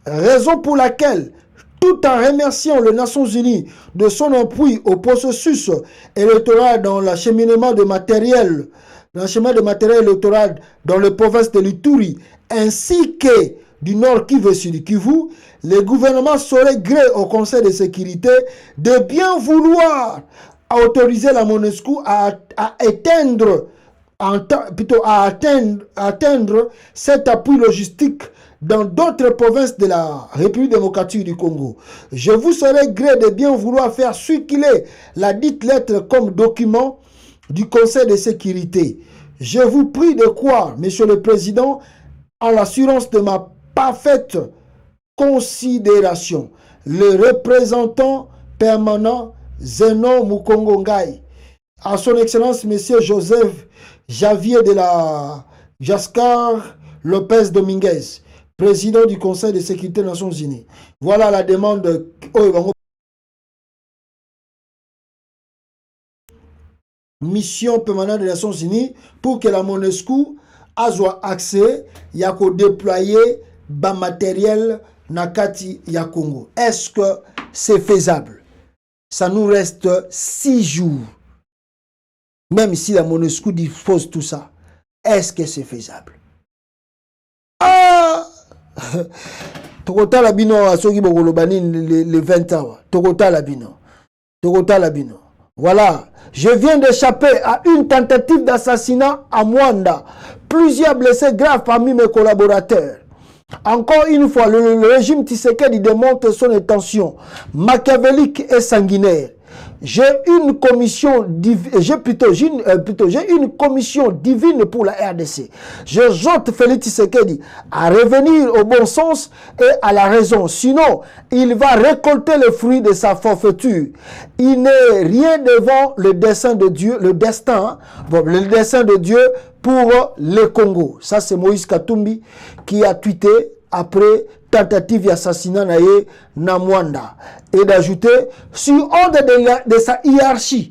Raison pour laquelle, tout en remerciant les Nations Unies de son appui au processus électoral dans l'acheminement de matériel, électoral dans les provinces de l'Ituri ainsi que du Nord Kivu et Sud Kivu, le gouvernement saurait gré au Conseil de sécurité de bien vouloir autoriser la MONUSCO à atteindre cet appui logistique dans d'autres provinces de la République démocratique du Congo. Je vous serai gré de bien vouloir faire circuler la dite lettre comme document du Conseil de sécurité. Je vous prie de croire, Monsieur le Président, en l'assurance de ma parfaite considération. Le représentant permanent Zeno Mukongo Ngai, à son Excellence Monsieur Joseph Javier de la Jascar Lopez Dominguez, président du Conseil de sécurité des Nations Unies. Voilà la demande de mission permanente des Nations Unies pour que la MONUSCO ait accès à déployer bas matériel nakati ya Congo. Est-ce que c'est faisable? Ça nous reste 6 jours. Même si la MONUSCO dispose tout ça, est-ce que c'est faisable? Ah! Tokota labino asoki bokolobani le 20 ans. Tokota labino. Voilà, je viens d'échapper à une tentative d'assassinat à Mwanda. Plusieurs blessés graves parmi mes collaborateurs. Encore une fois, le régime Tshisekedi démontre son intention machiavélique et sanguinaire. J'ai une commission divine pour la RDC. J'exhorte Félix Tshisekedi à revenir au bon sens et à la raison. Sinon, il va récolter le fruit de sa forfaiture. Il n'est rien devant le dessein de Dieu, le destin de Dieu pour le Congo. Ça, c'est Moïse Katumbi qui a tweeté après tentative d'assassinat na Mwanda. Et d'ajouter, sur ordre de sa hiérarchie,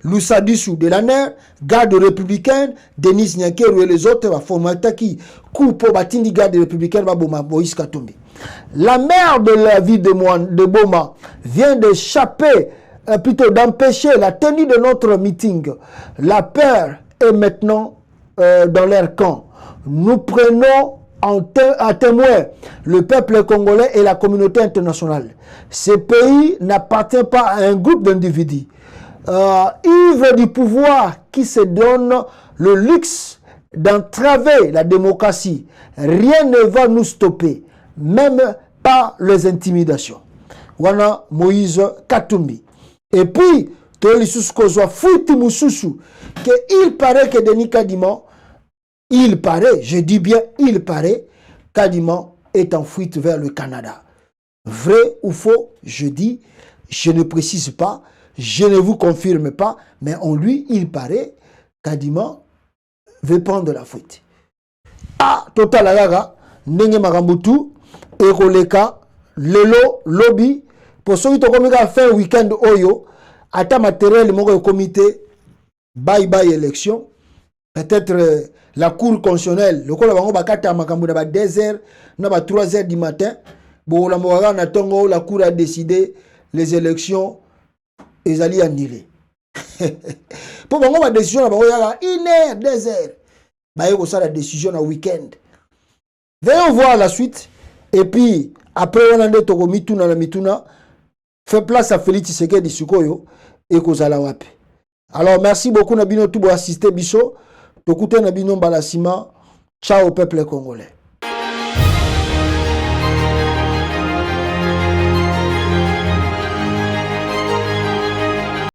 Lusadisu de la NER, garde républicaine, Denis Nyankeru et les autres, Fomataki, Koupo Batindi, garde républicaine, Moïse Katumbi. La mère de la ville de Boma vient d'échapper, plutôt d'empêcher la tenue de notre meeting. La peur est maintenant dans leur camp. Nous prenons à témoin le peuple congolais et la communauté internationale. Ce pays n'appartient pas à un groupe d'individus ivres du pouvoir qui se donne le luxe d'entraver la démocratie. Rien ne va nous stopper, même pas les intimidations. Wana Moïse Katumbi. Et puis, il paraît que Denis Kadima, il paraît, je dis bien il paraît, Kadima est en fuite vers le Canada. Vrai ou faux, je dis, je ne précise pas, je ne vous confirme pas, mais en lui, il paraît, Kadima veut prendre la fuite. Ah, total alaga, ndenge makambutu, ekoleka, lelo, lobby, pour ceux qui ont fait un week-end oyo, ata matériel moko comité, bye élection, peut-être la cour constitutionnelle, le col bango bakata makambu na ba 2h, na ba 3h du matin, bon la moraga na tongo la cour a décidé les élections ezali annulées. Pour bango ba décision na bango yaka 1h, 2h. Ba yeko ça la décision na week-end. Venons voir la suite et puis après on a toko mituna na mituna fait place à Félix Tshisekedi Sikoyo et kozala wapi. Alors merci beaucoup na bino tout pour assister biso. Tokute na bino balasima. Ciao peuple congolais.